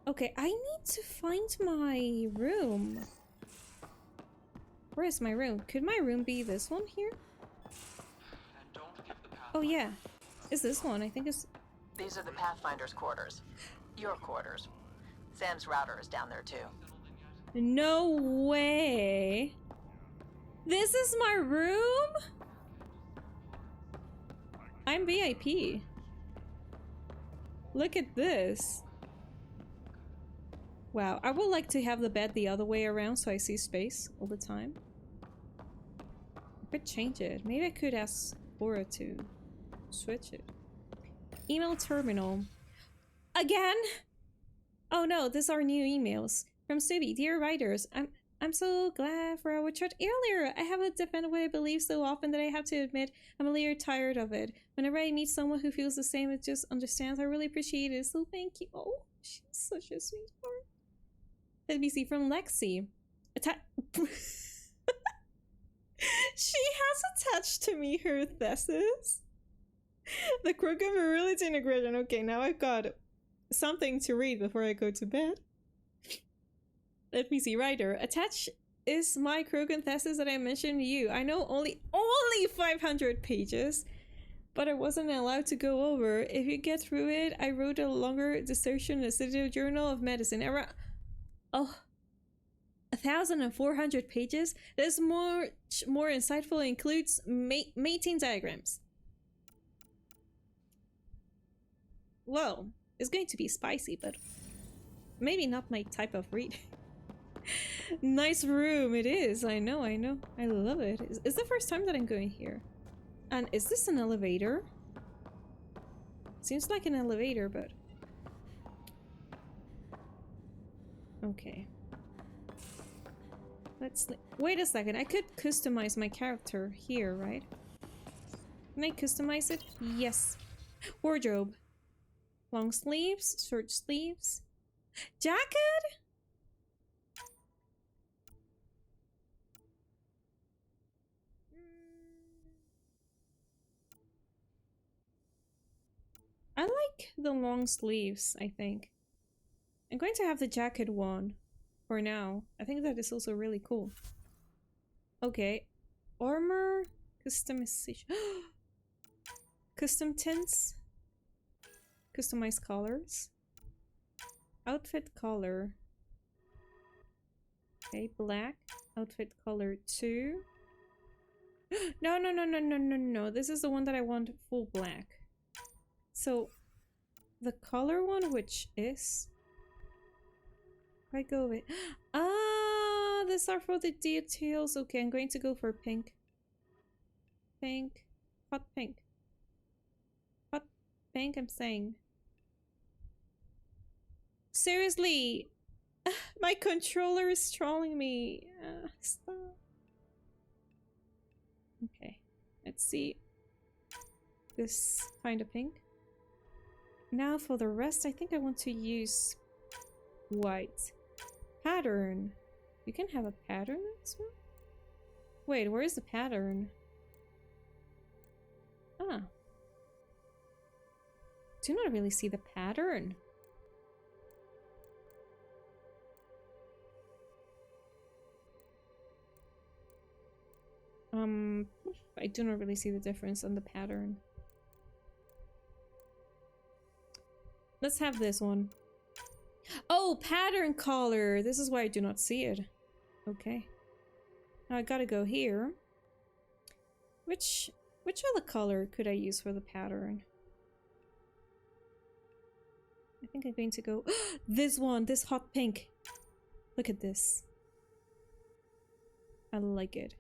Okay, I need to find my room. Where is my room? Could my room be this one here? Oh yeah, it's this one. I think it's... These are the Pathfinders' quarters. Your quarters. Sam's router is down there too. No way. This is my room? I'm VIP. Look at this. Wow, I would like to have the bed the other way around so I see space all the time. I could change it. Maybe I could ask Laura to switch it. Email terminal. Again? Oh no, these are new emails. From Subi. Dear writers, I'm so glad for our chat earlier. I have defended what I believe so often that I have to admit I'm a little tired of it. Whenever I meet someone who feels the same and just understands, I really appreciate it. So thank you. Oh, she's such a sweetheart. Let me see, from Lexi. She has attached to me her thesis. The Crook of Religion Aggression. Okay, now I've got something to read before I go to bed. Let me see, Ryder. Attached is my Krogan thesis that I mentioned to you. I know only 500 pages, but I wasn't allowed to go over. If you get through it, I wrote a longer dissertation in the City Journal of Medicine. Around 1,400 pages. This much more insightful, includes mating diagrams. Well, it's going to be spicy, but maybe not my type of read. Nice room it is. I know. I love it. It's the first time that I'm going here. And is this an elevator? Seems like an elevator, but Okay. Wait a second. I could customize my character here, right? Can I customize it? Yes. Wardrobe. Long sleeves, short sleeves. Jacket? I like the long sleeves, I think. I'm going to have the jacket one for now. I think that is also really cool. Okay. Armor customization. Custom tints. Customized colors. Outfit color. Okay, black. Outfit color 2. No. This is the one that I want full black. So, the color one, which is... I go with... Ah, these are for the details. Okay, I'm going to go for pink. Pink. Hot pink. Hot pink, I'm saying. Seriously! My controller is trolling me. Stop. Okay, let's see. This kind of pink. Now for the rest, I think I want to use white. Pattern. You can have a pattern as well? Wait, where is the pattern? Ah. Do not really see the pattern. I do not really see the difference on the pattern. Let's have this one. Oh, pattern color! This is why I do not see it. Okay. Now I gotta go here. Which other color could I use for the pattern? I think I'm going to go... this one! This hot pink! Look at this. I like it.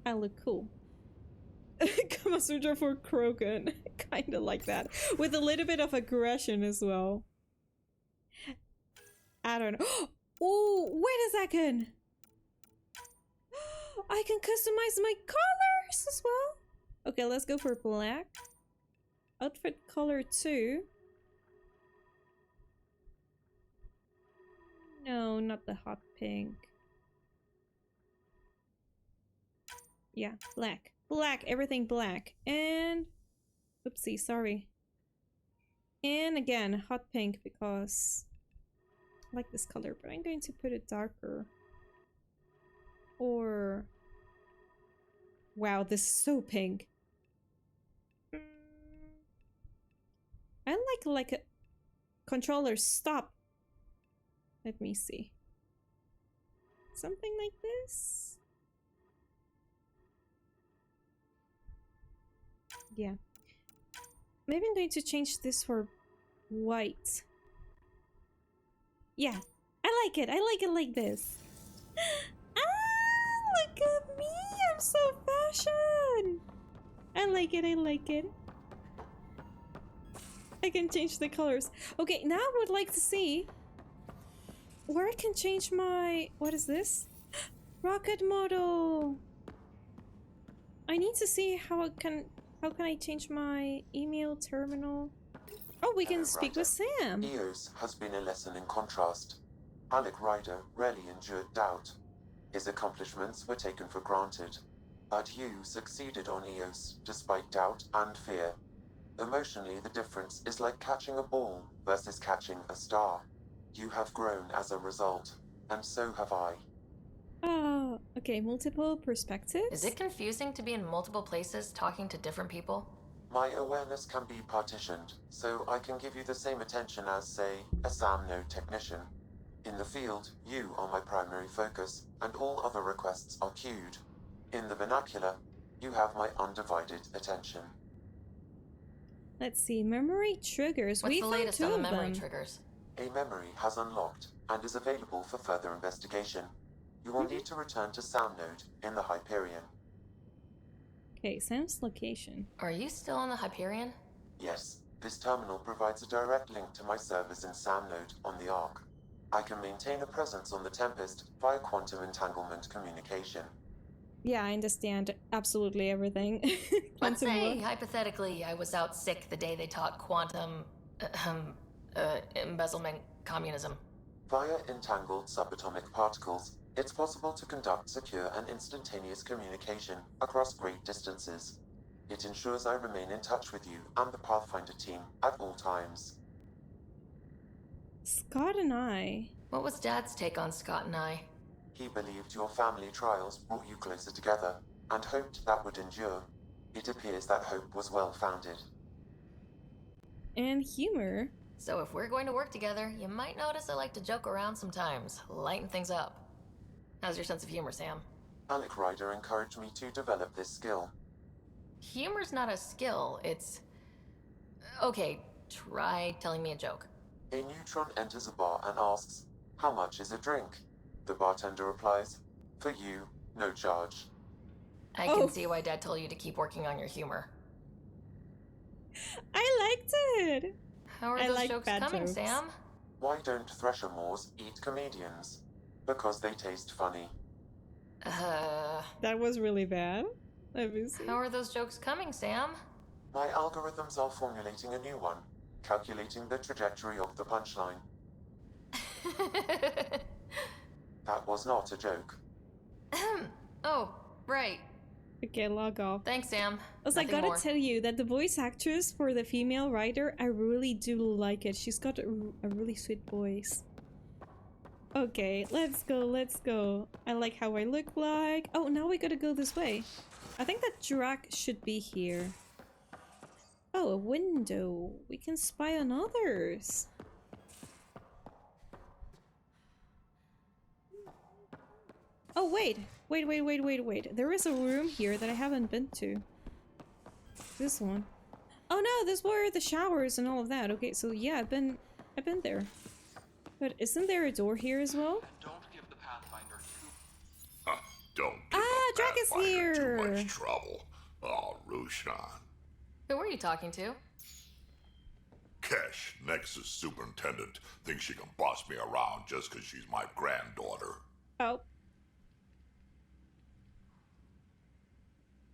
I look cool. Kama Sutra for Krogan. Kinda like that. With a little bit of aggression as well. I don't know. Oh, wait a second! I can customize my colors as well! Okay, let's go for black. Outfit color 2. No, not the hot pink. Yeah, black. Black, everything black. And... oopsie, sorry. And again, hot pink because I like this color, but I'm going to put it darker. Or... wow, this is so pink. I like a... controller, stop! Let me see. Something like this? Yeah. Maybe I'm going to change this for white. Yeah, I like it. I like it like this. Ah, look at me. I'm so fashion. I like it. I like it. I can change the colors. Okay, now I would like to see where I can change my... what is this? Rocket model. I need to see how I can... how can I change my email terminal? Oh, we can speak with Sam. EOS has been a lesson in contrast. Alec Ryder rarely endured doubt. His accomplishments were taken for granted. But you succeeded on EOS despite doubt and fear. Emotionally, the difference is like catching a ball versus catching a star. You have grown as a result, and so have I. Oh, okay, multiple perspectives? Is it confusing to be in multiple places talking to different people? My awareness can be partitioned, so I can give you the same attention as, say, a SAM node technician. In the field, you are my primary focus, and all other requests are queued. In the vernacular, you have my undivided attention. Let's see, memory triggers. What's We the found latest two on the of memory them. triggers? A memory has unlocked and is available for further investigation. You will need to return to SAM node in the Hyperion. Okay, Sam's location. Are you still on the Hyperion? Yes, This terminal provides a direct link to my servers in SAM node on the Ark. I can maintain a presence on the Tempest via quantum entanglement communication. Yeah, I understand absolutely everything. Let's Quantum say, what? hypothetically, I was out sick the day they taught quantum... embezzlement communism. Via entangled subatomic particles, it's possible to conduct secure and instantaneous communication across great distances. It ensures I remain in touch with you and the Pathfinder team at all times. Scott and I. What was Dad's take on Scott and I? He believed your family trials brought you closer together, and hoped that would endure. It appears that hope was well-founded. And humor. So if we're going to work together, you might notice I like to joke around sometimes, lighten things up. How's your sense of humor, Sam? Alec Ryder encouraged me to develop this skill. Humor's not a skill, it's... Okay, try telling me a joke. A neutron enters a bar and asks, "How much is a drink?" The bartender replies, "For you, no charge." I can see why Dad told you to keep working on your humor. I liked it. How are I those like jokes bad coming, jokes. Sam? Why don't Thresher Moors eat comedians? Because they taste funny. That was really bad. Let me see. How are those jokes coming, Sam? My algorithms are formulating a new one, calculating the trajectory of the punchline. That was not a joke. Oh, right. Okay, log off. Thanks, Sam. Also, I Nothing gotta more. tell you that the voice actress for the female Ryder, I really do like it. She's got a really sweet voice. Okay, let's go, let's go. I like how I look like. Oh, now we gotta go this way. I think that Drac should be here. Oh, a window. We can spy on others. Oh, wait. Wait. There is a room here that I haven't been to. This one. Oh no, this were the showers and all of that. Okay, so yeah, I've been there. But isn't there a door here as well? Don't give the Pathfinder Don't give the Drac is Pathfinder here. too much trouble. Oh, Rushan. Who were you talking to? Kesh, Nexus Superintendent, thinks she can boss me around just because she's my granddaughter. Oh.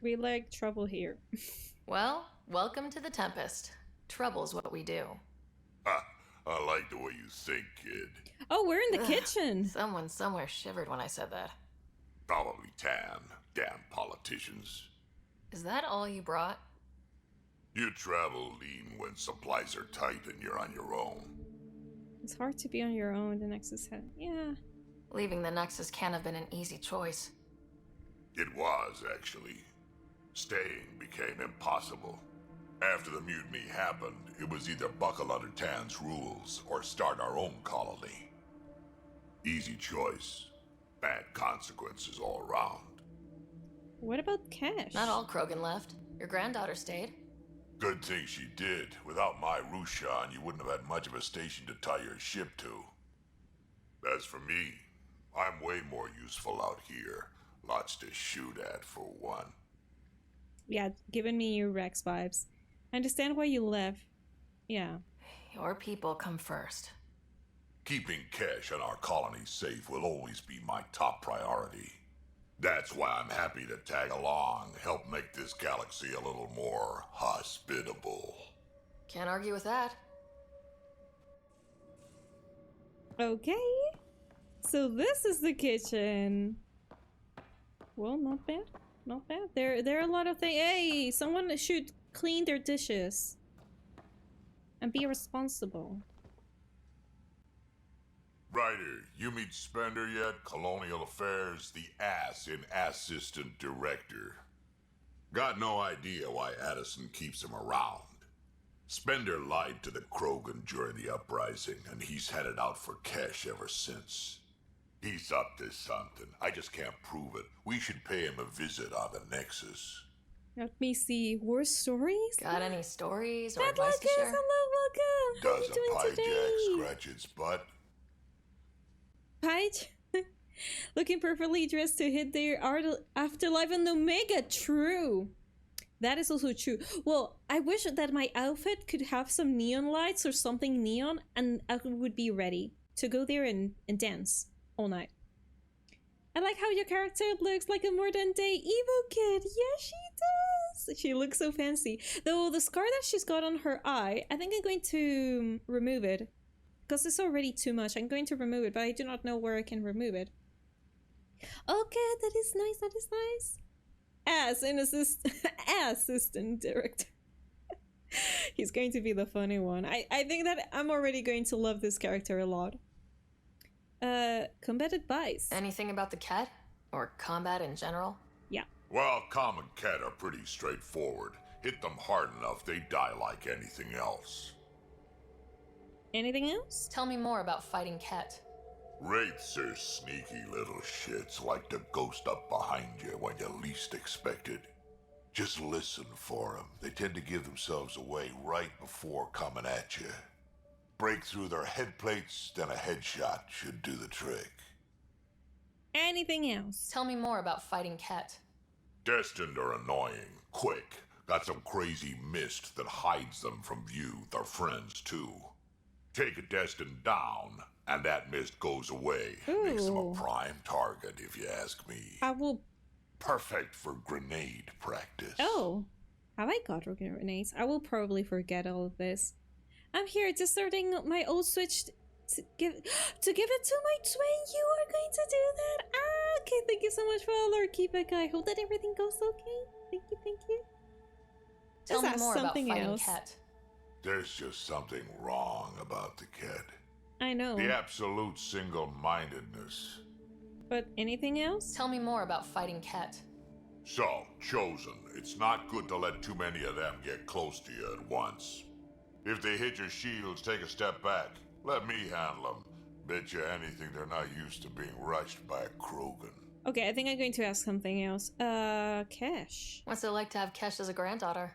We like trouble here. Well, welcome to the Tempest. Trouble's what we do. Ha, I like the way you think, kid. Oh, we're in the kitchen. Someone somewhere shivered when I said that. Probably Tan. Damn politicians. Is that all you brought? You travel lean when supplies are tight and you're on your own. It's hard to be on your own, the Nexus head. Yeah. Leaving the Nexus can't have been an easy choice. It was, actually. Staying became impossible. After the mutiny happened, it was either buckle under Tan's rules or start our own colony. Easy choice. Bad consequences all around. What about Cash? Not all Krogan left. Your granddaughter stayed. Good thing she did. Without my Rushan, you wouldn't have had much of a station to tie your ship to. As for me, I'm way more useful out here. Lots to shoot at, for one. Yeah, giving me your Rex vibes. I understand why you left. Yeah. Your people come first. Keeping Kesh and our colony safe will always be my top priority. That's why I'm happy to tag along, help make this galaxy a little more hospitable. Can't argue with that. Okay. So this is the kitchen. Well, not bad. Not bad. There are a lot of things. Hey, someone should clean their dishes. And be responsible. Ryder, you meet Spender yet? Colonial Affairs, the ass in Assistant Director. Got no idea why Addison keeps him around. Spender lied to the Krogan during the uprising, and he's headed out for Kesh ever since. He's up to something. I just can't prove it. We should pay him a visit on the Nexus. Let me see. War stories? Got any stories or Bad advice to Lucas, share? hello, welcome. How Does are a you pie doing jack today? scratch its butt? Page? Looking perfectly dressed to hit their afterlife in Omega. True. That is also true. Well, I wish that my outfit could have some neon lights or something neon, and I would be ready to go there and dance all night. I like how your character looks like a modern day Evo kid. Yeah, she does. She looks so fancy. Though the scar that she's got on her eye, I think I'm going to remove it. Because it's already too much. I'm going to remove it, but I do not know where I can remove it. Okay, that is nice, that is nice. As an assistant director. He's going to be the funny one. I think that I'm already going to love this character a lot. Combat advice. Anything about the cat? Or combat in general? Yeah. Well, common cat are pretty straightforward. Hit them hard enough, they die like anything else. Anything else? Tell me more about fighting cat. Wraiths are sneaky little shits, like the ghost up behind you when you least expect it. Just listen for them. They tend to give themselves away right before coming at you. Break through their head plates, then a headshot should do the trick. Anything else? Tell me more about fighting cat. Destined are annoying, quick. Got some crazy mist that hides them from view, their friends too. Take a Destined down, and that mist goes away. Ooh. Makes them a prime target, if you ask me. I will... Perfect for grenade practice. Oh. Have I got grenades? I will probably forget all of this. I'm here deserting my old Switch to give it to my twin. You are going to do that? Ah, okay, thank you so much for all our keep-back. I hope that everything goes okay. Thank you, thank you. Tell me Is that more about something fighting else? cat. There's just something wrong about the kid. I know. The absolute single-mindedness. But anything else? Tell me more about fighting cat. So, Chosen, it's not good to let too many of them get close to you at once. If they hit your shields, take a step back. Let me handle them. Bet you anything they're not used to being rushed by a Krogan. Okay, I think I'm going to ask something else. Kesh. What's it like to have Kesh as a granddaughter?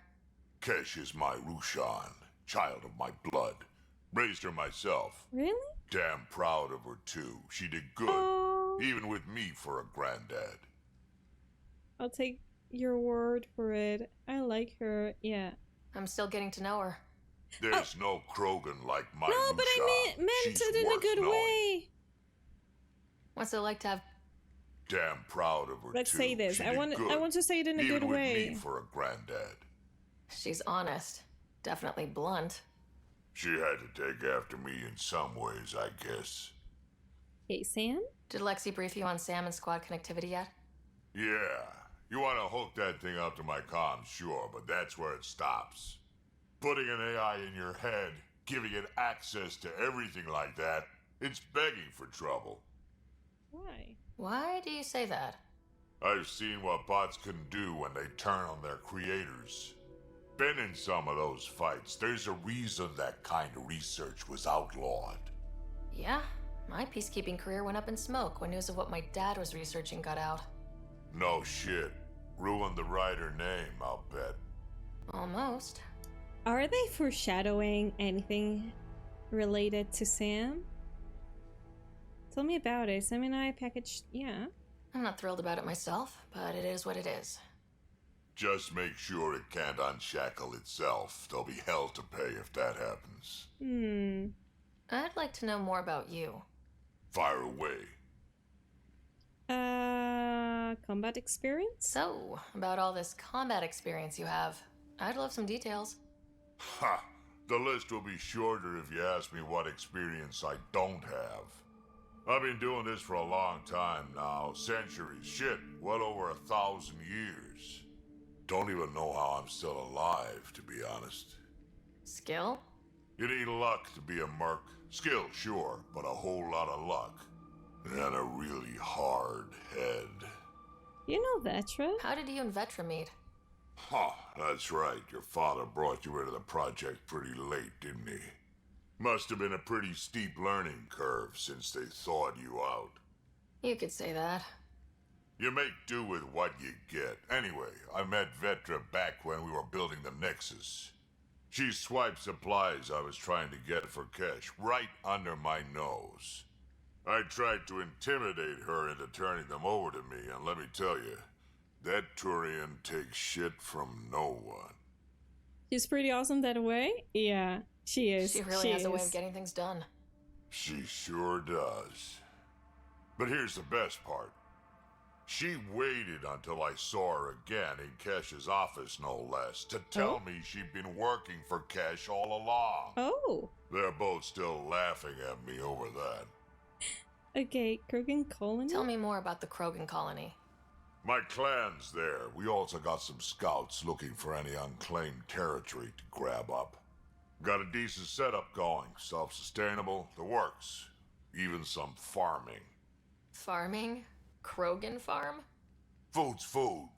Kesh is my Rushan, child of my blood. Raised her myself. Really? Damn proud of her too. She did good, Oh. even with me for a granddad. I'll take your word for it. I like her, yeah. I'm still getting to know her. There's no Krogan like my No, but I Rushan. meant She's it in a worth good knowing. way. What's it like to have... Damn proud of her Let's too. say this. She I did want good, to say it in a even good with way. me for a granddad. She's honest. Definitely blunt. She had to take after me in some ways, I guess. Hey, Sam? Did Lexi brief you on Sam and squad connectivity yet? Yeah. You want to hook that thing up to my comms, sure, but that's where it stops. Putting an AI in your head, giving it access to everything like that, it's begging for trouble. Why? Why do you say that? I've seen what bots can do when they turn on their creators. Been in some of those fights. There's a reason that kind of research was outlawed. Yeah, my peacekeeping career went up in smoke when news of what my dad was researching got out. No shit. Ruined the Ryder name, I'll bet. Almost. Are they foreshadowing anything related to Sam? Tell me about it. Sam and I packaged... Yeah. I'm not thrilled about it myself, but it is what it is. Just make sure it can't unshackle itself. There'll be hell to pay if that happens. I'd like to know more about you. Fire away. Combat experience? So, about all this combat experience you have, I'd love some details. Ha! The list will be shorter if you ask me what experience I don't have. I've been doing this for a long time now. Centuries. Shit, well over 1,000 years. Don't even know how I'm still alive, to be honest. Skill? You need luck to be a merc. Skill, sure, but a whole lot of luck. And a really hard head. You know Vetra? How did you and Vetra meet? Huh, that's right. Your father brought you into the project pretty late, didn't he? Must have been a pretty steep learning curve since they thawed you out. You could say that. You make do with what you get. Anyway, I met Vetra back when we were building the Nexus. She swiped supplies I was trying to get for Kesh right under my nose. I tried to intimidate her into turning them over to me, and let me tell you, That Turian takes shit from no one. She's pretty awesome that way. Yeah, she is. She really has a way of getting things done. She sure does. But here's the best part. She waited until I saw her again in Kesh's office, no less, to tell me she'd been working for Kesh all along. Oh. They're both still laughing at me over that. Okay, Krogan Colony? Tell me more about the Krogan colony. My clan's there. We also got some scouts looking for any unclaimed territory to grab up. Got a decent setup going, self-sustainable, the works. Even some farming. Farming? Krogan farm? Food's food.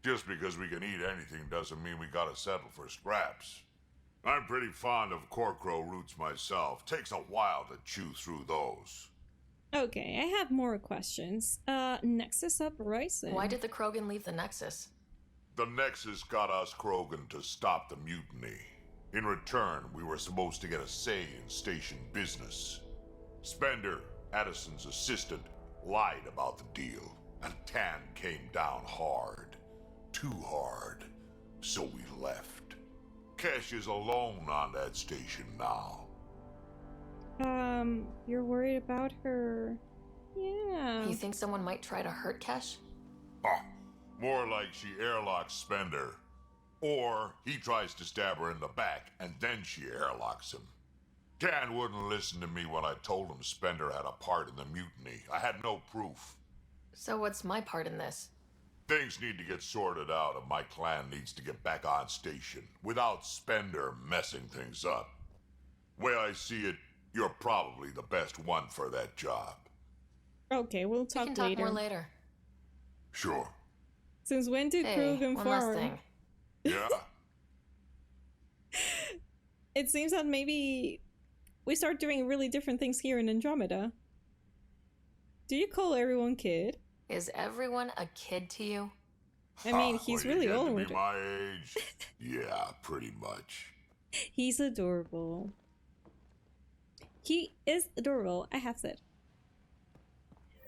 Just because we can eat anything doesn't mean we gotta settle for scraps. I'm pretty fond of Corcrow roots myself. Takes a while to chew through those. Okay, I have more questions. Nexus Uprising. Why did the Krogan leave the Nexus? The Nexus got us Krogan to stop the mutiny. In return, we were supposed to get a say in station business. Spender, Addison's assistant, lied about the deal, and Tan came down hard. Too hard. So we left. Kesh is alone on that station now. You're worried about her. Yeah. You think someone might try to hurt Kesh? More like she airlocks Spender. Or he tries to stab her in the back, and then she airlocks him. Tan wouldn't listen to me when I told him Spender had a part in the mutiny. I had no proof. So what's my part in this? Things need to get sorted out, and my clan needs to get back on station, without Spender messing things up. Way I see it, you're probably the best one for that job. Okay, we'll talk later. We can talk more later. Sure. Since when did Krogan one farm? last thing. Yeah? It seems that maybe we start doing really different things here in Andromeda. Do you call everyone kid? Is everyone a kid to you? I mean, he's really old. To be my age? Yeah, pretty much. He's adorable. He is adorable, I have said.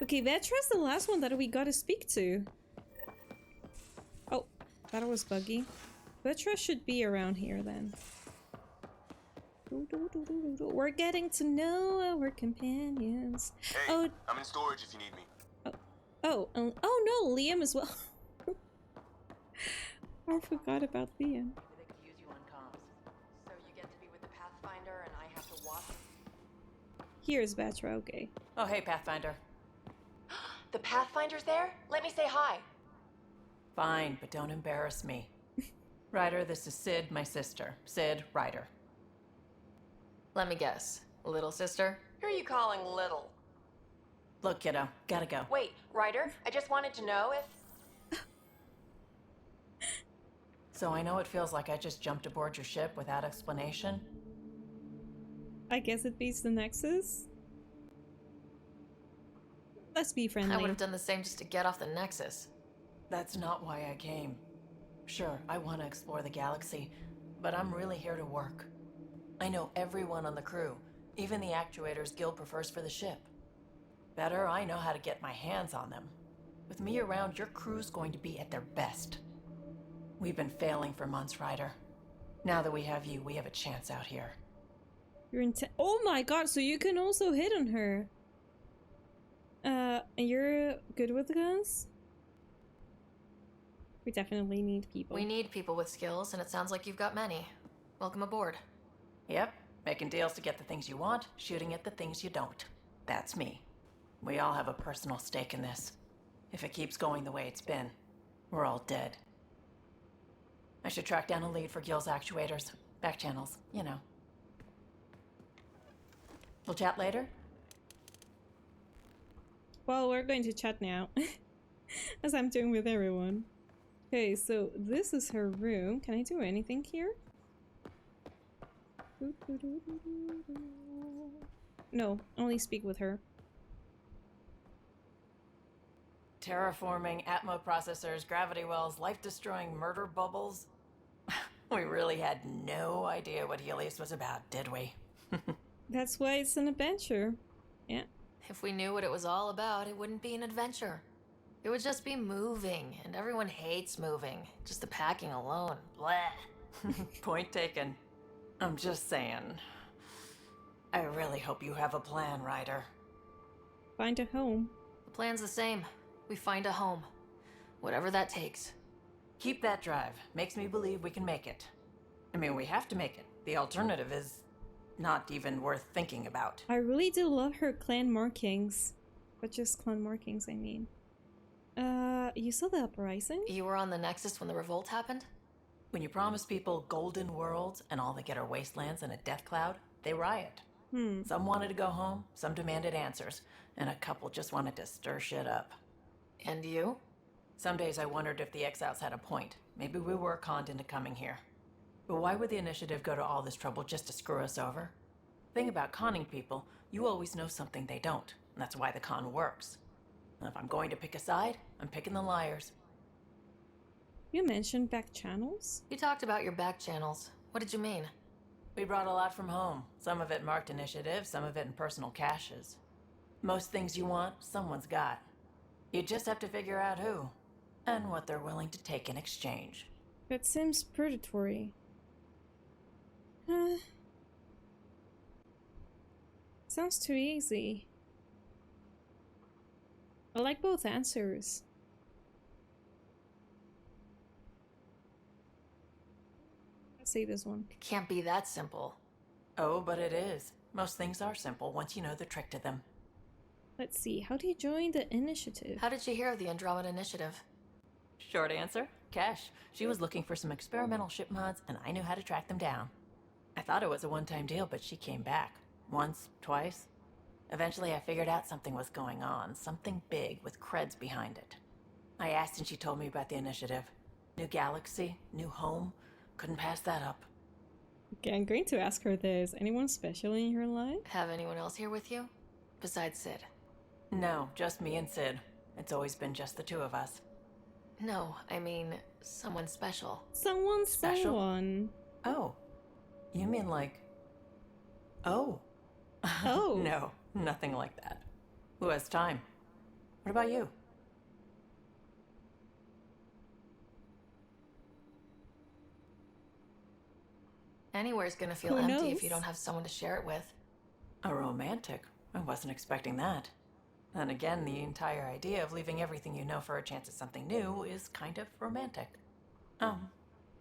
Okay, Vetra's the last one that we gotta speak to. Oh, that was buggy. Vetra should be around here then. We're getting to know our companions. Hey, I'm in storage if you need me. Oh no, Liam as well. I forgot about Liam. They could use you on comms. So you get to be with the Pathfinder and I have to watch? Here's Vetra, okay. Oh, hey, Pathfinder. The Pathfinder's there? Let me say hi. Fine, but don't embarrass me. Ryder, this is Sid, my sister. Sid, Ryder. Let me guess. Little sister? Who are you calling little? Look, kiddo, gotta go. Wait, Ryder, I just wanted to know if... So I know it feels like I just jumped aboard your ship without explanation. I guess it beats the Nexus. Let's be friendly. I would have done the same just to get off the Nexus. That's not why I came. Sure, I want to explore the galaxy, but I'm really here to work. I know everyone on the crew, even the actuators Gil prefers for the ship. Better, I know how to get my hands on them. With me around, your crew's going to be at their best. We've been failing for months, Ryder. Now that we have you, we have a chance out here. You're oh my god, so you can also hit on her. And you're good with guns? We definitely need people. We need people with skills, and it sounds like you've got many. Welcome aboard. Yep, making deals to get the things you want, shooting at the things you don't. That's me. We all have a personal stake in this. If it keeps going the way it's been, we're all dead. I should track down a lead for Gil's actuators. Back channels, you know. We'll chat later? Well, we're going to chat now. As I'm doing with everyone. Okay, so this is her room. Can I do anything here? No, only speak with her. Terraforming, Atmo processors, gravity wells, life-destroying murder bubbles. We really had no idea what Helios was about, did we? That's why it's an adventure. Yeah. If we knew what it was all about, it wouldn't be an adventure. It would just be moving, and everyone hates moving. Just the packing alone. Bleh. Point taken. I'm just saying. I really hope you have a plan, Ryder. Find a home. The plan's the same. We find a home. Whatever that takes. Keep that drive. Makes me believe we can make it. I mean, we have to make it. The alternative is not even worth thinking about. I really do love her clan markings. But just clan markings, I mean. You saw the uprising? You were on the Nexus when the revolt happened? When you promise people golden worlds and all they get are wastelands and a death cloud, they riot. Some wanted to go home, some demanded answers, and a couple just wanted to stir shit up. And you? Some days I wondered if the exiles had a point. Maybe we were conned into coming here. But why would the initiative go to all this trouble just to screw us over? Thing about conning people, you always know something they don't, and that's why the con works. And if I'm going to pick a side, I'm picking the liars. You mentioned back channels? You talked about your back channels. What did you mean? We brought a lot from home. Some of it marked initiative, some of it in personal caches. Most things you want, someone's got. You just have to figure out who, and what they're willing to take in exchange. That seems predatory. Sounds too easy. I like both answers. Let's see this one. It can't be that simple. Oh, but it is. Most things are simple once you know the trick to them. Let's see, how do you join the initiative? How did you hear of the Andromeda Initiative? Short answer, Cash. She was looking for some experimental ship mods, and I knew how to track them down. I thought it was a one-time deal, but she came back. Once, twice. Eventually I figured out something was going on, something big with creds behind it. I asked and she told me about the initiative. New galaxy, new home. Couldn't pass that up. Okay, I'm going to ask her this. Anyone special in your life? Have anyone else here with you? Besides Sid? No, just me and Sid. It's always been just the two of us. No, I mean, someone special. Someone. Oh. You mean like... Oh. Oh. No, nothing like that. Who has time? What about you? Anywhere's gonna feel Who empty knows? if you don't have someone to share it with. A romantic? I wasn't expecting that. And again, the entire idea of leaving everything you know for a chance at something new is kind of romantic.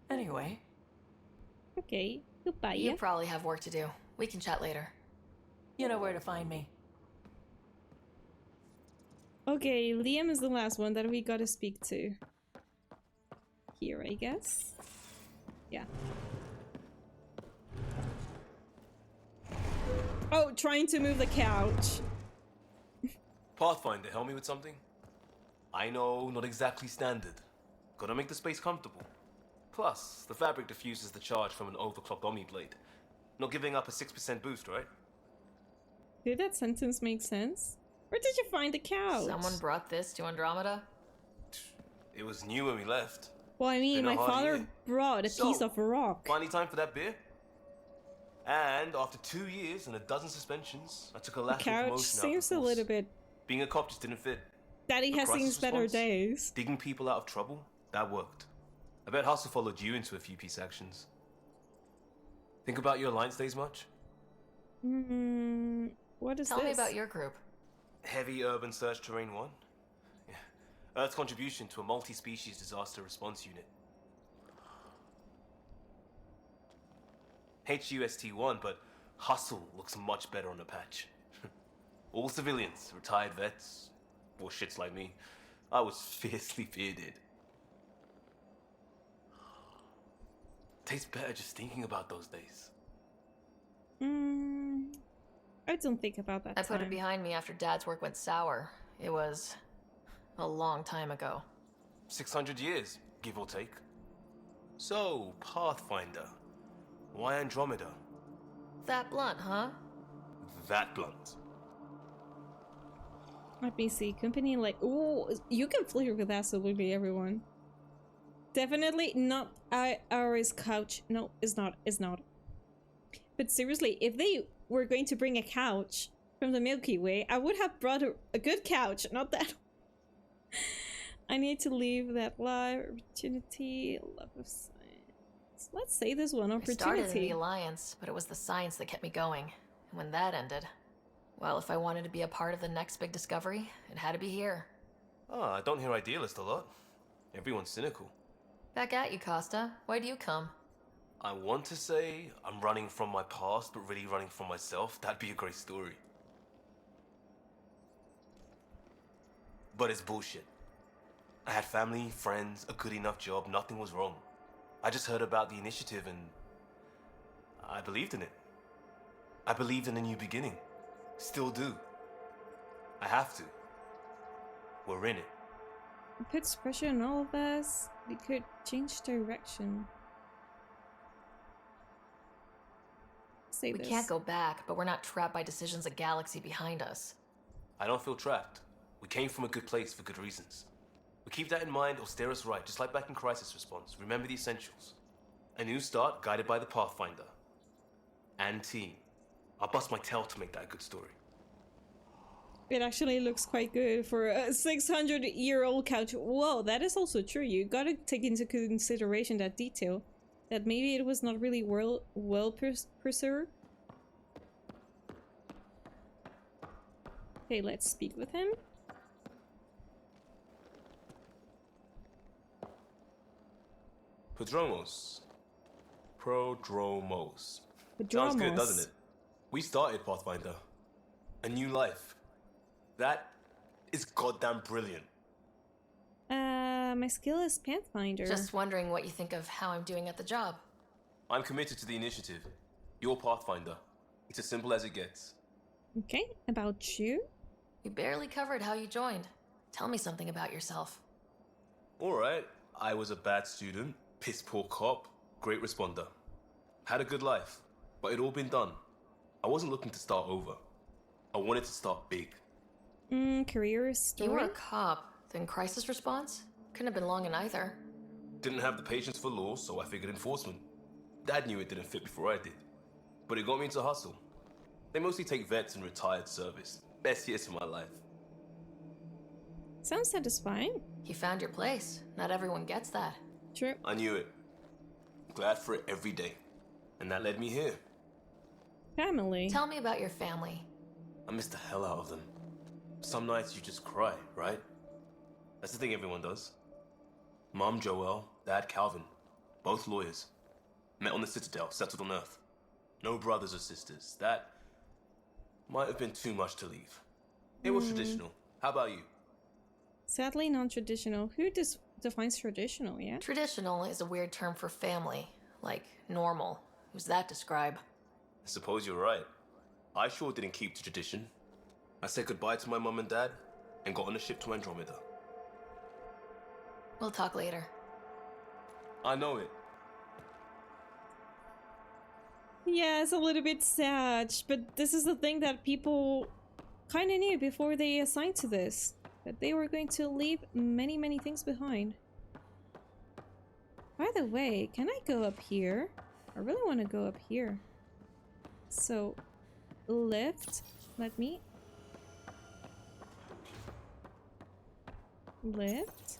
Anyway. Okay, goodbye. You probably have work to do. We can chat later. You know where to find me. Okay, Liam is the last one that we gotta speak to. Here, I guess. Yeah. Oh, trying to move the couch. Pathfinder, help me with something? I know, not exactly standard. Gotta make the space comfortable. Plus, the fabric diffuses the charge from an overclocked Omni blade. Not giving up a 6% boost, right? Did that sentence make sense? Where did you find the couch? Someone brought this to Andromeda? It was new when we left. Well, I mean, Been a my hard father year. brought a piece of rock. Finally time for that beer? And after 2 years and a dozen suspensions, I took a The lateral couch promotion seems after a force. little bit... Being a cop just didn't fit. Daddy The has crisis seen better response, days. Digging people out of trouble, that worked. I bet Hustle followed you into a few peace actions. Think about your Alliance days much? What is Tell this? me about your group. Heavy Urban Search Terrain 1? Yeah. Earth's contribution to a multi-species disaster response unit. HUST-1, but Hustle looks much better on the patch. All civilians, retired vets, or shits like me. I was fiercely bearded. Tastes better just thinking about those days. I don't think about that I put it time. behind me after Dad's work went sour. It was a long time ago. 600 years, give or take. So, Pathfinder. Why Andromeda? That blunt, huh? That blunt. Let me see. Company like... Oh, you can flirt with absolutely everyone. Definitely not ours couch. No, it's not. It's not. But seriously, if they were going to bring a couch from the Milky Way, I would have brought a good couch, not that. I need to leave that life. Opportunity, love of science. Let's say this one, I started in the opportunity. Alliance, but it was the science that kept me going. And when that ended, well, if I wanted to be a part of the next big discovery, it had to be here. Oh, I don't hear idealist a lot. Everyone's cynical. Back at you, Costa. Why do you come? I want to say I'm running from my past, but really running from myself. That'd be a great story. But it's bullshit. I had family, friends, a good enough job, nothing was wrong. I just heard about the initiative and I believed in it. I believed in a new beginning. Still do. I have to. We're in it. It puts pressure on all of us. We could change direction. Say We this. can't go back, but we're not trapped by decisions a galaxy behind us. I don't feel trapped. We came from a good place for good reasons. We keep that in mind or steer us right, just like back in Crisis Response. Remember the essentials. A new start guided by the Pathfinder. And team. I'll bust my tail to make that a good story. It actually looks quite good for a 600-year-old couch. Whoa, that is also true. You gotta take into consideration that detail. That maybe it was not really well preserved. Okay, let's speak with him. Prodromos. Prodromos. Sounds Prodromos. good, doesn't it? We started Pathfinder. A new life. That is goddamn brilliant. My skill is Pathfinder. Just wondering what you think of how I'm doing at the job. I'm committed to the initiative. You're Pathfinder. It's as simple as it gets. Okay, about you? You barely covered how you joined. Tell me something about yourself. Alright, I was a bad student, piss poor cop, great responder. Had a good life, but it'd all been done. I wasn't looking to start over. I wanted to start big. Career story? You were a cop, then crisis response? Couldn't have been long in either. Didn't have the patience for law, so I figured enforcement. Dad knew it didn't fit before I did. But it got me into hustle. They mostly take vets and retired service. Best years of my life. Sounds satisfying. You found your place. Not everyone gets that. True. I knew it. Glad for it every day. And that led me here. Family. Tell me about your family. I miss the hell out of them. Some nights you just cry, right? That's the thing everyone does. Mom Joelle, Dad Calvin. Both lawyers. Met on the Citadel, settled on Earth. No brothers or sisters. That might have been too much to leave. It was traditional. How about you? Sadly non-traditional. Who defines traditional, yeah? Traditional is a weird term for family. Like normal. Who's that describe? I suppose you're right. I sure didn't keep to tradition. I said goodbye to my mum and dad and got on a ship to Andromeda. We'll talk later. I know it. Yeah, it's a little bit sad, but this is the thing that people kind of knew before they assigned to this. That they were going to leave many, many things behind. By the way, can I go up here? I really want to go up here. So, lift. Let me. Lift.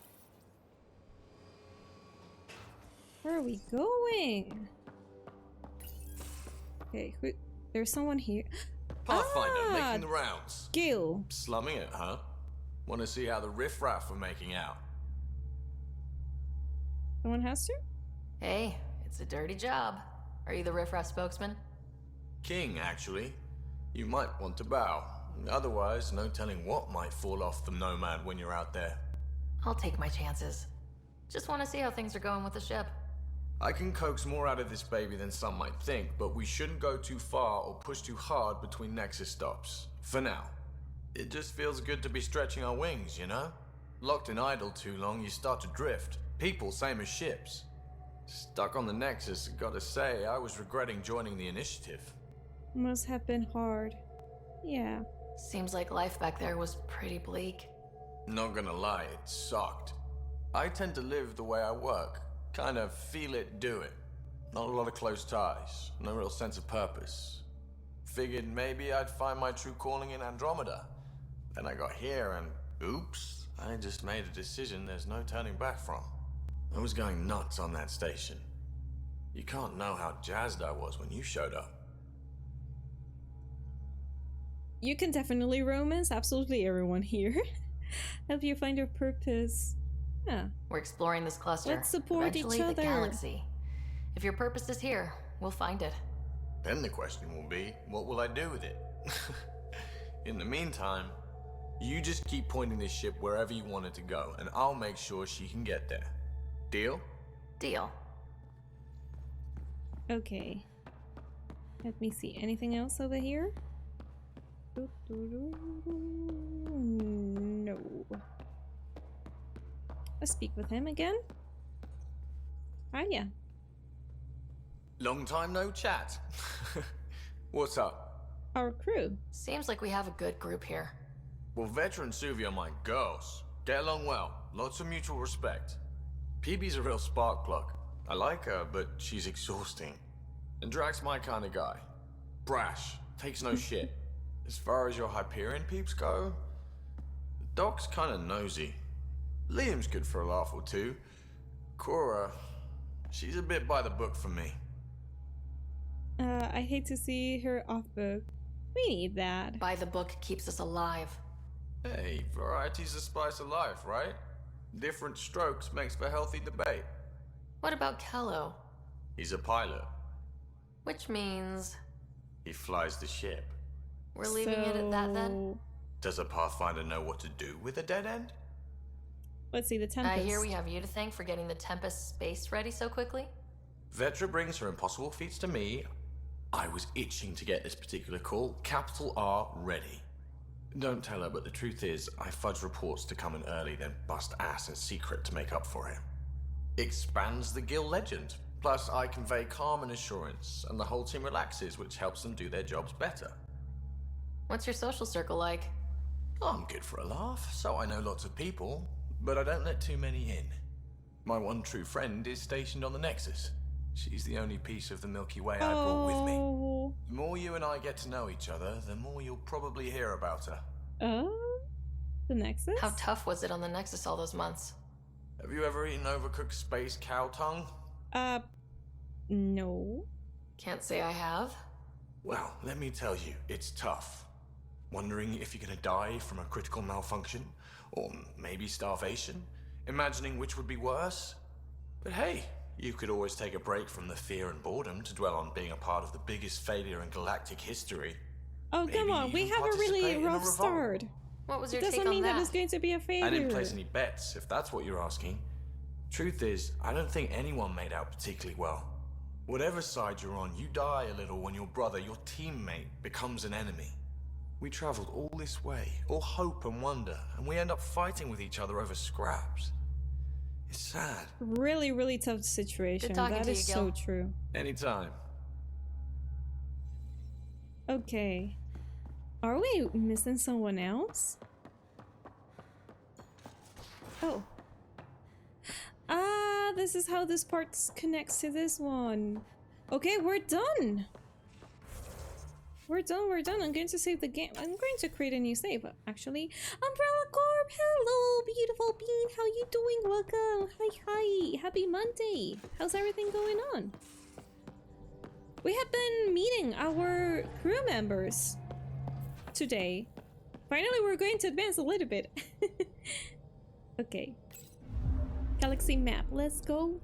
Where are we going? Okay, there's someone here. Pathfinder, making the rounds. Gil. Slumming it, huh? Want to see how the riffraff are making out? Someone has to? Hey, it's a dirty job. Are you the riffraff spokesman? King, actually. You might want to bow. Otherwise, no telling what might fall off the Nomad when you're out there. I'll take my chances. Just want to see how things are going with the ship. I can coax more out of this baby than some might think, but we shouldn't go too far or push too hard between Nexus stops. For now. It just feels good to be stretching our wings, you know? Locked in idle too long, you start to drift. People, same as ships. Stuck on the Nexus, gotta say, I was regretting joining the initiative. Must have been hard. Yeah. Seems like life back there was pretty bleak. Not gonna lie, it sucked. I tend to live the way I work. Kind of feel it, do it. Not a lot of close ties, no real sense of purpose. Figured maybe I'd find my true calling in Andromeda. Then I got here and, oops, I just made a decision there's no turning back from. I was going nuts on that station. You can't know how jazzed I was when you showed up. You can definitely romance absolutely everyone here. Help you find your purpose. Yeah. We're exploring this cluster. Let's support eventually each other. The galaxy. If your purpose is here, we'll find it. Then the question will be, what will I do with it? In the meantime, you just keep pointing this ship wherever you want it to go, and I'll make sure she can get there. Deal? Deal. Okay. Let me see. Anything else over here? No. Let's speak with him again. Ah, yeah. Long time no chat. What's up? Our crew. Seems like we have a good group here. Well, Vetra and Suvi are my girls. Get along well. Lots of mutual respect. PB's a real spark plug. I like her, but she's exhausting. And Drax's my kind of guy. Brash. Takes no shit. As far as your Hyperion peeps go, the Doc's kind of nosy. Liam's good for a laugh or two. Cora, she's a bit by the book for me. I hate to see her off book. We need that. By the book keeps us alive. Hey, variety's the spice of life, right? Different strokes makes for healthy debate. What about Kello? He's a pilot. Which means... He flies the ship. We're leaving it at that then? Does a Pathfinder know what to do with a dead end? Let's see, the Tempest. I hear we have you to thank for getting the Tempest space ready so quickly. Vetra brings her impossible feats to me. I was itching to get this particular call, capital R, ready. Don't tell her, but the truth is, I fudge reports to come in early, then bust ass in secret to make up for it. Expands the guild legend. Plus, I convey calm and assurance, and the whole team relaxes, which helps them do their jobs better. What's your social circle like? I'm good for a laugh, so I know lots of people, but I don't let too many in. My one true friend is stationed on the Nexus. She's the only piece of the Milky Way I brought with me. The more you and I get to know each other, the more you'll probably hear about her. Oh? The Nexus? How tough was it on the Nexus all those months? Have you ever eaten overcooked space cow tongue? No. Can't say I have. Well, let me tell you, it's tough. Wondering if you're gonna die from a critical malfunction, or maybe starvation, imagining which would be worse. But hey, you could always take a break from the fear and boredom to dwell on being a part of the biggest failure in galactic history. Oh, Maybe come on, we even have a really participate in a rough revolt. start. What was It your take doesn't on mean that? that it's going to be a failure. I didn't place any bets, if that's what you're asking. Truth is, I don't think anyone made out particularly well. Whatever side you're on, you die a little when your brother, your teammate, becomes an enemy. We traveled all this way, all hope and wonder, and we end up fighting with each other over scraps. It's sad. Really, really tough situation. Good talking That to is you, so Gil. true. Anytime. Okay. Are we missing someone else? Oh. Ah, this is how this part connects to this one. Okay, we're done. We're done. I'm going to save the game. I'm going to create a new save, actually. Umbrella Corp, hello, beautiful bean. How you doing? Welcome. Hi. Happy Monday. How's everything going on? We have been meeting our crew members today. Finally, we're going to advance a little bit. Okay. Galaxy map, let's go.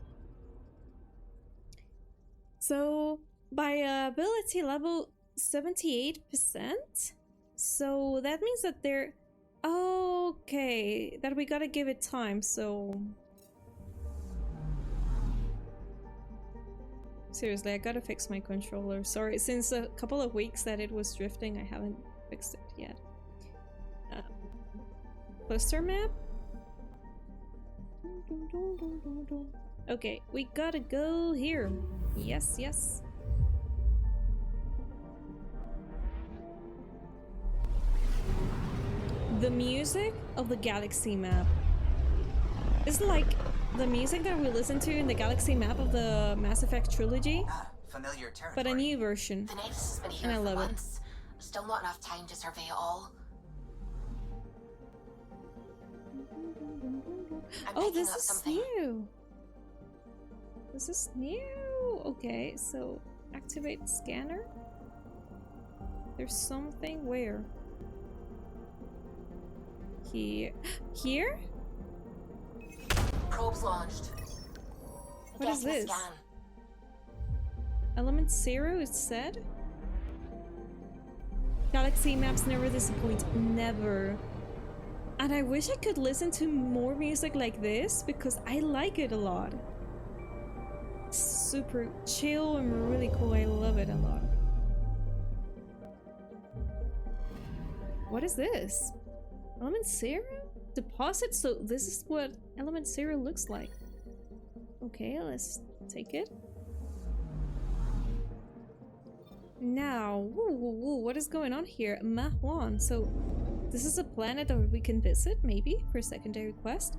So, by ability level 78%. So that means that they're okay. That we gotta give it time, so seriously, I gotta fix my controller. Sorry, since a couple of weeks that it was drifting, I haven't fixed it yet. Cluster map? Okay, we gotta go here. Yes. The music of the galaxy map is like the music that we listen to in the galaxy map of the Mass Effect trilogy, Familiar territory. but a new version. The Nexus has been here And I for love it. months. Still not enough time to survey it all. Oh, this is new. This is new. Okay, so activate scanner. There's something where? Here? Here? Probes launched. What is Getting a this? scan. Element 0 is said? Galaxy maps never disappoint. Never. And I wish I could listen to more music like this because I like it a lot. Super chill and really cool. I love it a lot. What is this? Element 0? Deposit? So this is what Element 0 looks like. Okay, let's take it. Now, what is going on here? Mahuan. So this is a planet that we can visit, maybe, for a secondary quest.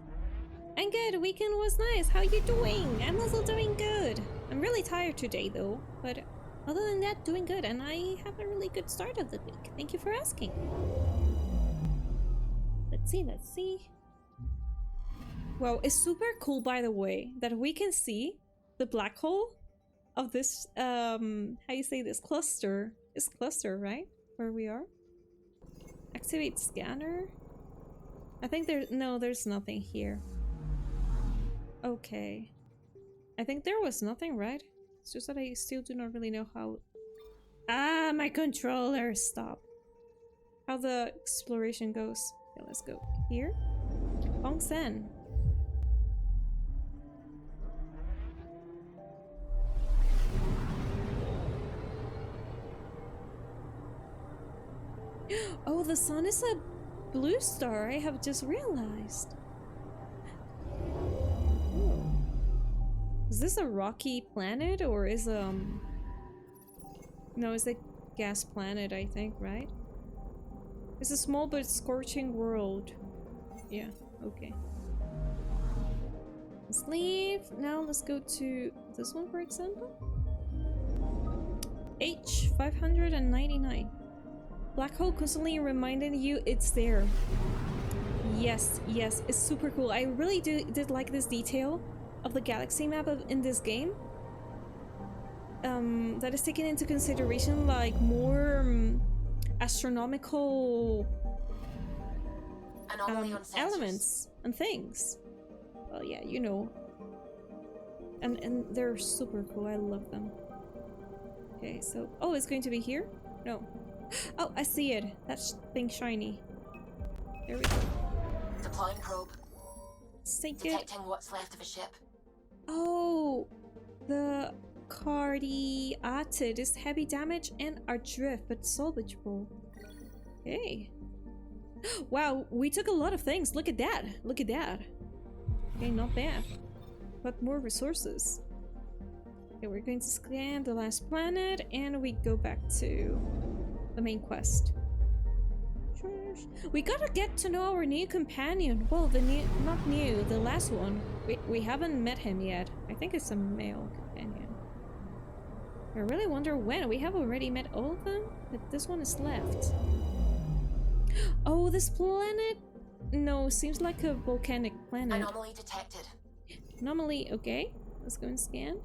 I'm good, weekend was nice. How you doing? I'm also doing good. I'm really tired today though, but other than that, doing good, and I have a really good start of the week. Thank you for asking. Let's see. Wow, it's super cool, by the way, that we can see the black hole of this, how you say this, cluster. It's cluster, right? Where we are? Activate scanner? I think there's nothing here. Okay. I think there was nothing, right? It's just that I still do not really know how... Ah, my controller! Stop. How the exploration goes. Okay, let's go here. Hong Sen. Oh, the sun is a blue star. I have just realized. Oh. Is this a rocky planet or is no, it's a gas planet, I think, right? It's a small but scorching world. Yeah, okay. Let's leave. Now let's go to this one, for example. H599. Black hole constantly reminding you it's there. Yes, it's super cool. I really did like this detail of the galaxy map in this game. That is taken into consideration, like more astronomical elements and things. Well, yeah, you know. And they're super cool. I love them. Okay, so it's going to be here? No. Oh, I see it. That thing shiny. There we go. Deploying probe. Detecting what's left of a ship. Oh, the cardiated is heavy damage and adrift, but salvageable. Okay. Wow, we took a lot of things. Look at that. Look at that. Okay, not bad. But more resources. Okay, we're going to scan the last planet and we go back to the main quest. We gotta get to know our new companion. Well, the last one. We haven't met him yet. I think it's a male companion. I really wonder when. We have already met all of them, but this one is left. Oh, this planet? No, seems like a volcanic planet. Anomaly detected. Anomaly, okay. Let's go and scan.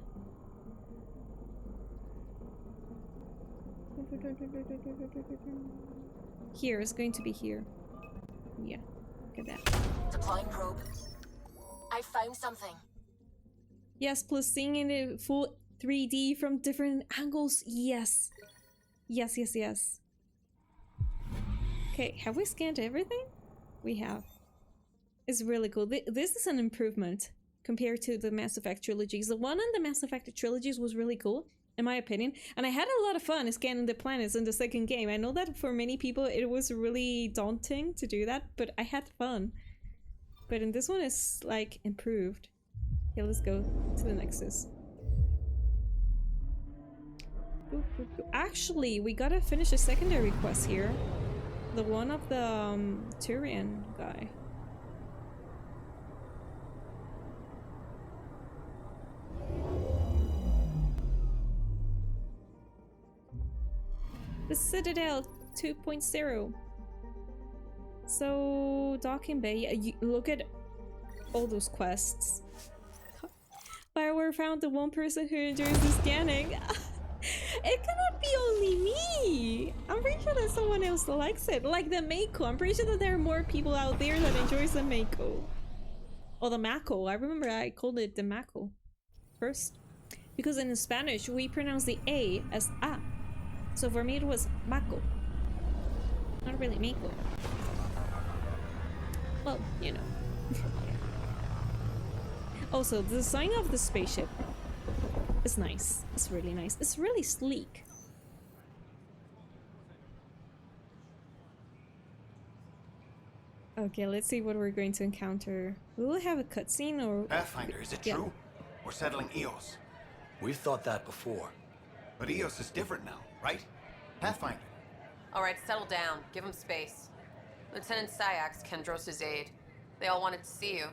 Here, it's going to be here. Yeah, look at that. Deploying probe. I found something. Yes, plus seeing it in full 3D from different angles. Yes. Yes. Okay, have we scanned everything? We have. It's really cool. This is an improvement compared to the Mass Effect trilogies. The one in the Mass Effect trilogies was really cool, in my opinion, and I had a lot of fun scanning the planets in the second game. I know that for many people it was really daunting to do that, but I had fun. But in this one it's like improved. Okay, let's go to the Nexus. Actually, we gotta finish a secondary quest here. The one of the Turian guy. The Citadel 2.0. So, docking bay. Look at all those quests. Bioware found the one person who enjoys the scanning. It cannot be only me. I'm pretty sure that someone else likes it. Like the Mako. I'm pretty sure that there are more people out there that enjoys the Mako. Or the Mako. I remember I called it the Mako first. Because in Spanish, we pronounce the A as A. So for me, it was Mako. Not really Mako. Well, you know. Also, the design of the spaceship is nice. It's really nice. It's really sleek. Okay, let's see what we're going to encounter. Will we have a cutscene or... Pathfinder, is it true? We're settling EOS. We've thought that before. But EOS is different now, right? Pathfinder. All right, settle down. Give him space. Lieutenant Syax, Kendros' aide. They all wanted to see you.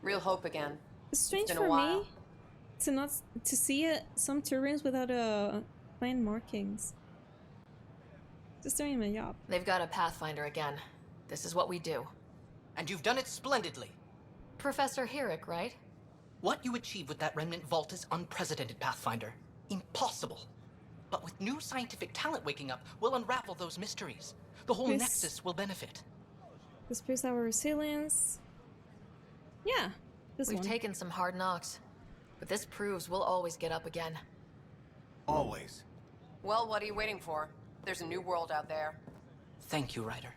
Real hope again. It's strange been a for while. me to see some Turians without planned markings. Just doing my job. They've got a Pathfinder again. This is what we do. And you've done it splendidly. Professor Herrick, right? What you achieved with that remnant vault is unprecedented, Pathfinder. Impossible. But with new scientific talent waking up, we'll unravel those mysteries. The whole Nexus will benefit. This proves our resilience. Yeah, We've taken some hard knocks. But this proves we'll always get up again. Always. Well, what are you waiting for? There's a new world out there. Thank you, Ryder.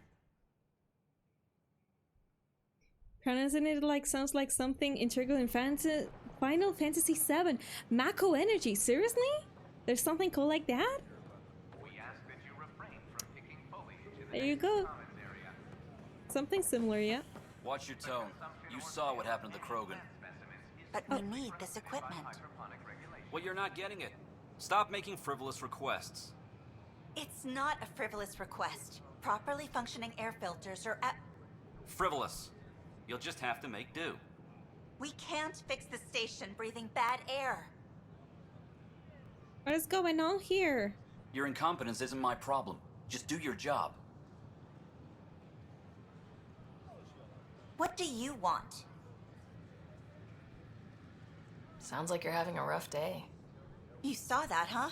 Pronouncing it like sounds like something integral in Final Fantasy VII. Mako energy, seriously? There's something called like that? There you go. Something similar, yeah. Watch your tone. You saw what happened to the Krogan. But we need this equipment. Well, you're not getting it. Stop making frivolous requests. It's not a frivolous request. Properly functioning air filters are at... Frivolous. You'll just have to make do. We can't fix the station breathing bad air. What is going on here? Your incompetence isn't my problem. Just do your job. What do you want? Sounds like you're having a rough day. You saw that, huh?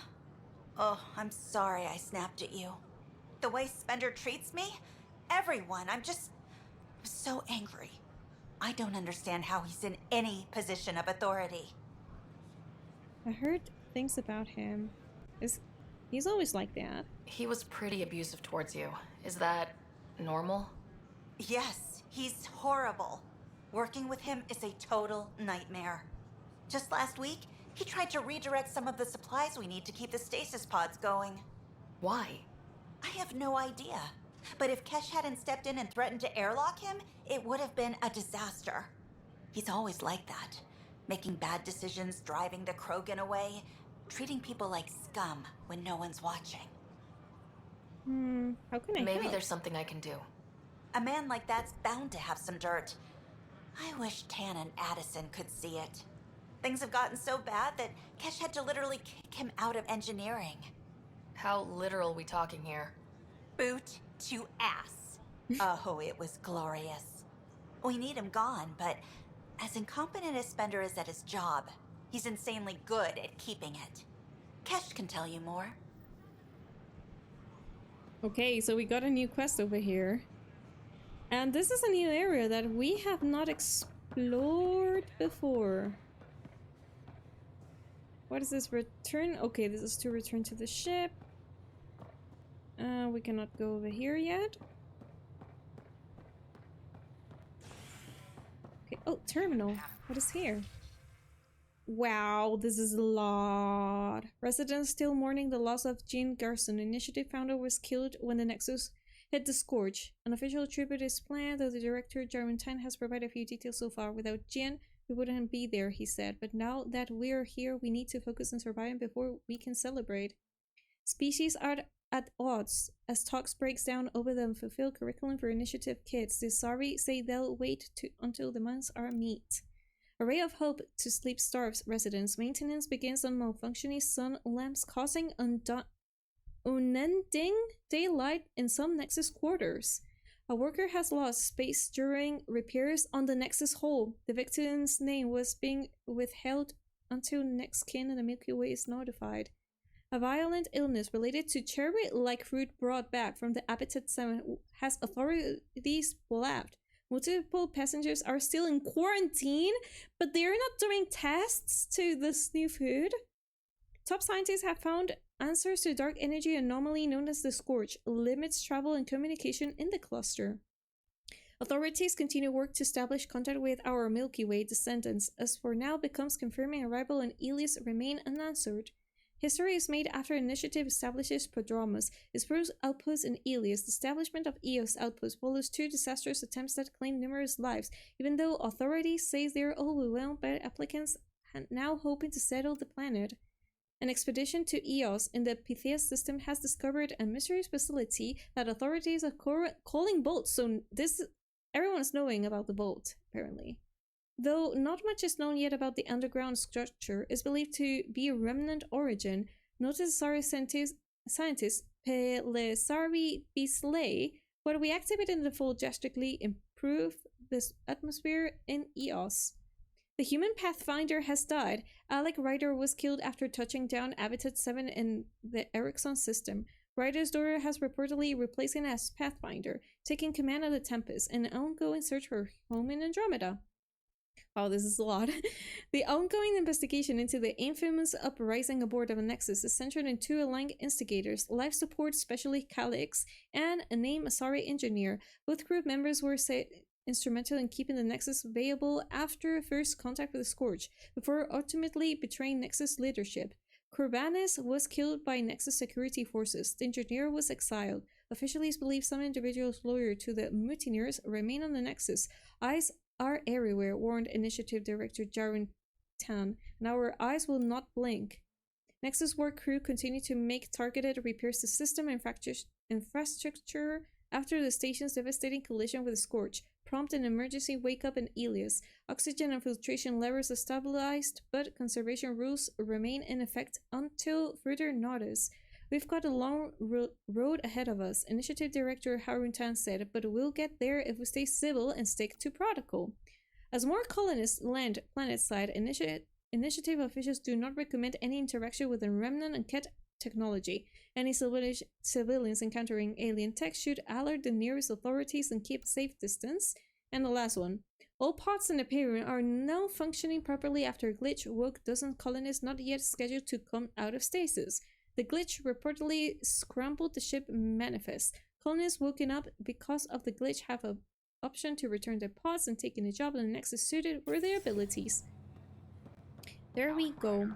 Oh, I'm sorry I snapped at you. The way Spender treats me? Everyone, I'm so angry. I don't understand how he's in any position of authority. I heard things about him. He's always like that. He was pretty abusive towards you. Is that normal? Yes, he's horrible. Working with him is a total nightmare. Just last week, he tried to redirect some of the supplies we need to keep the stasis pods going. Why? I have no idea. But if Kesh hadn't stepped in and threatened to airlock him, it would have been a disaster. He's always like that. Making bad decisions, driving the Krogan away, treating people like scum when no one's watching. How can I Maybe help? there's something I can do. A man like that's bound to have some dirt. I wish Tan and Addison could see it. Things have gotten so bad that Kesh had to literally kick him out of engineering. How literal we talking here? Boot to ass. Oh, it was glorious. We need him gone, but as incompetent as Spender is at his job, he's insanely good at keeping it. Kesh can tell you more. Okay, so we got a new quest over here. And this is a new area that we have not explored before. What is this? Return? Okay, this is to return to the ship. We cannot go over here yet. Okay, oh, terminal. What is here? Wow, this is a lot. Residents still mourning the loss of Jean Garson. Initiative founder was killed when the Nexus hit the Scourge. An official tribute is planned, though the director, Jarwin Tyne, has provided a few details so far. Without Jean, we wouldn't be there, he said. But now that we're here, we need to focus on surviving before we can celebrate. Species are at odds as talks breaks down over the fulfilled curriculum for initiative kids. The Sari say they'll wait until the months are met. A ray of hope to sleep-starved residents. Maintenance begins on malfunctioning sun lamps, causing unending daylight in some Nexus quarters. A worker has lost space during repairs on the Nexus hull. The victim's name was being withheld until next kin in the Milky Way is notified. A violent illness related to cherry-like fruit brought back from the Habitat 7 has authorities blabbed. Multiple passengers are still in quarantine, but they're not doing tests to this new food. Top scientists have found answers to dark energy anomaly known as the Scorch, limits travel and communication in the cluster. Authorities continue work to establish contact with our Milky Way descendants, as for now becomes confirming arrival in Elias remain unanswered. History is made after initiative establishes Prodromus, improves outposts in Elias. The establishment of EOS outposts follows 2 disastrous attempts that claim numerous lives, even though authorities say they are overwhelmed by applicants now hoping to settle the planet. An expedition to EOS in the Pytheas system has discovered a mysterious facility that authorities are calling Bolt, so everyone's knowing about the Bolt, apparently. Though not much is known yet about the underground structure, is believed to be a remnant origin. Notice scientist Pelesari Bisley, where we activated the full drastically improve this atmosphere in EOS. The human Pathfinder has died. Alec Ryder was killed after touching down Habitat 7 in the Erickson system. Ryder's daughter has reportedly replaced him as Pathfinder, taking command of the Tempest, in an ongoing search for home in Andromeda. Wow, this is a lot. The ongoing investigation into the infamous uprising aboard of a Nexus is centered in 2 aligned instigators, life support specialist Calix and a named Asari engineer. Both group members were instrumental in keeping the Nexus viable after first contact with the Scorch, before ultimately betraying Nexus leadership. Corbanis was killed by Nexus security forces. The engineer was exiled. Officials believe some individuals loyal to the mutineers remain on the Nexus. Eyes are everywhere, warned Initiative Director Jaron Tan, and our eyes will not blink. Nexus work crew continue to make targeted repairs to system infrastructure after the station's devastating collision with the Scorch, prompt an emergency wake-up in Elias. Oxygen and filtration levels are stabilized, but conservation rules remain in effect until further notice. We've got a long road ahead of us, Initiative Director Harun Tan said, but we'll get there if we stay civil and stick to protocol. As more colonists land planetside, Initiative officials do not recommend any interaction with the Remnant and Ket technology. Any civilians encountering alien tech should alert the nearest authorities and keep safe distance. And the last one. All pods in the payroom are now functioning properly after a glitch woke dozen colonists not yet scheduled to come out of stasis. The glitch reportedly scrambled the ship manifest. Colonists woken up because of the glitch have an option to return their pods and take in a job in the Nexus suited for their abilities. There we go.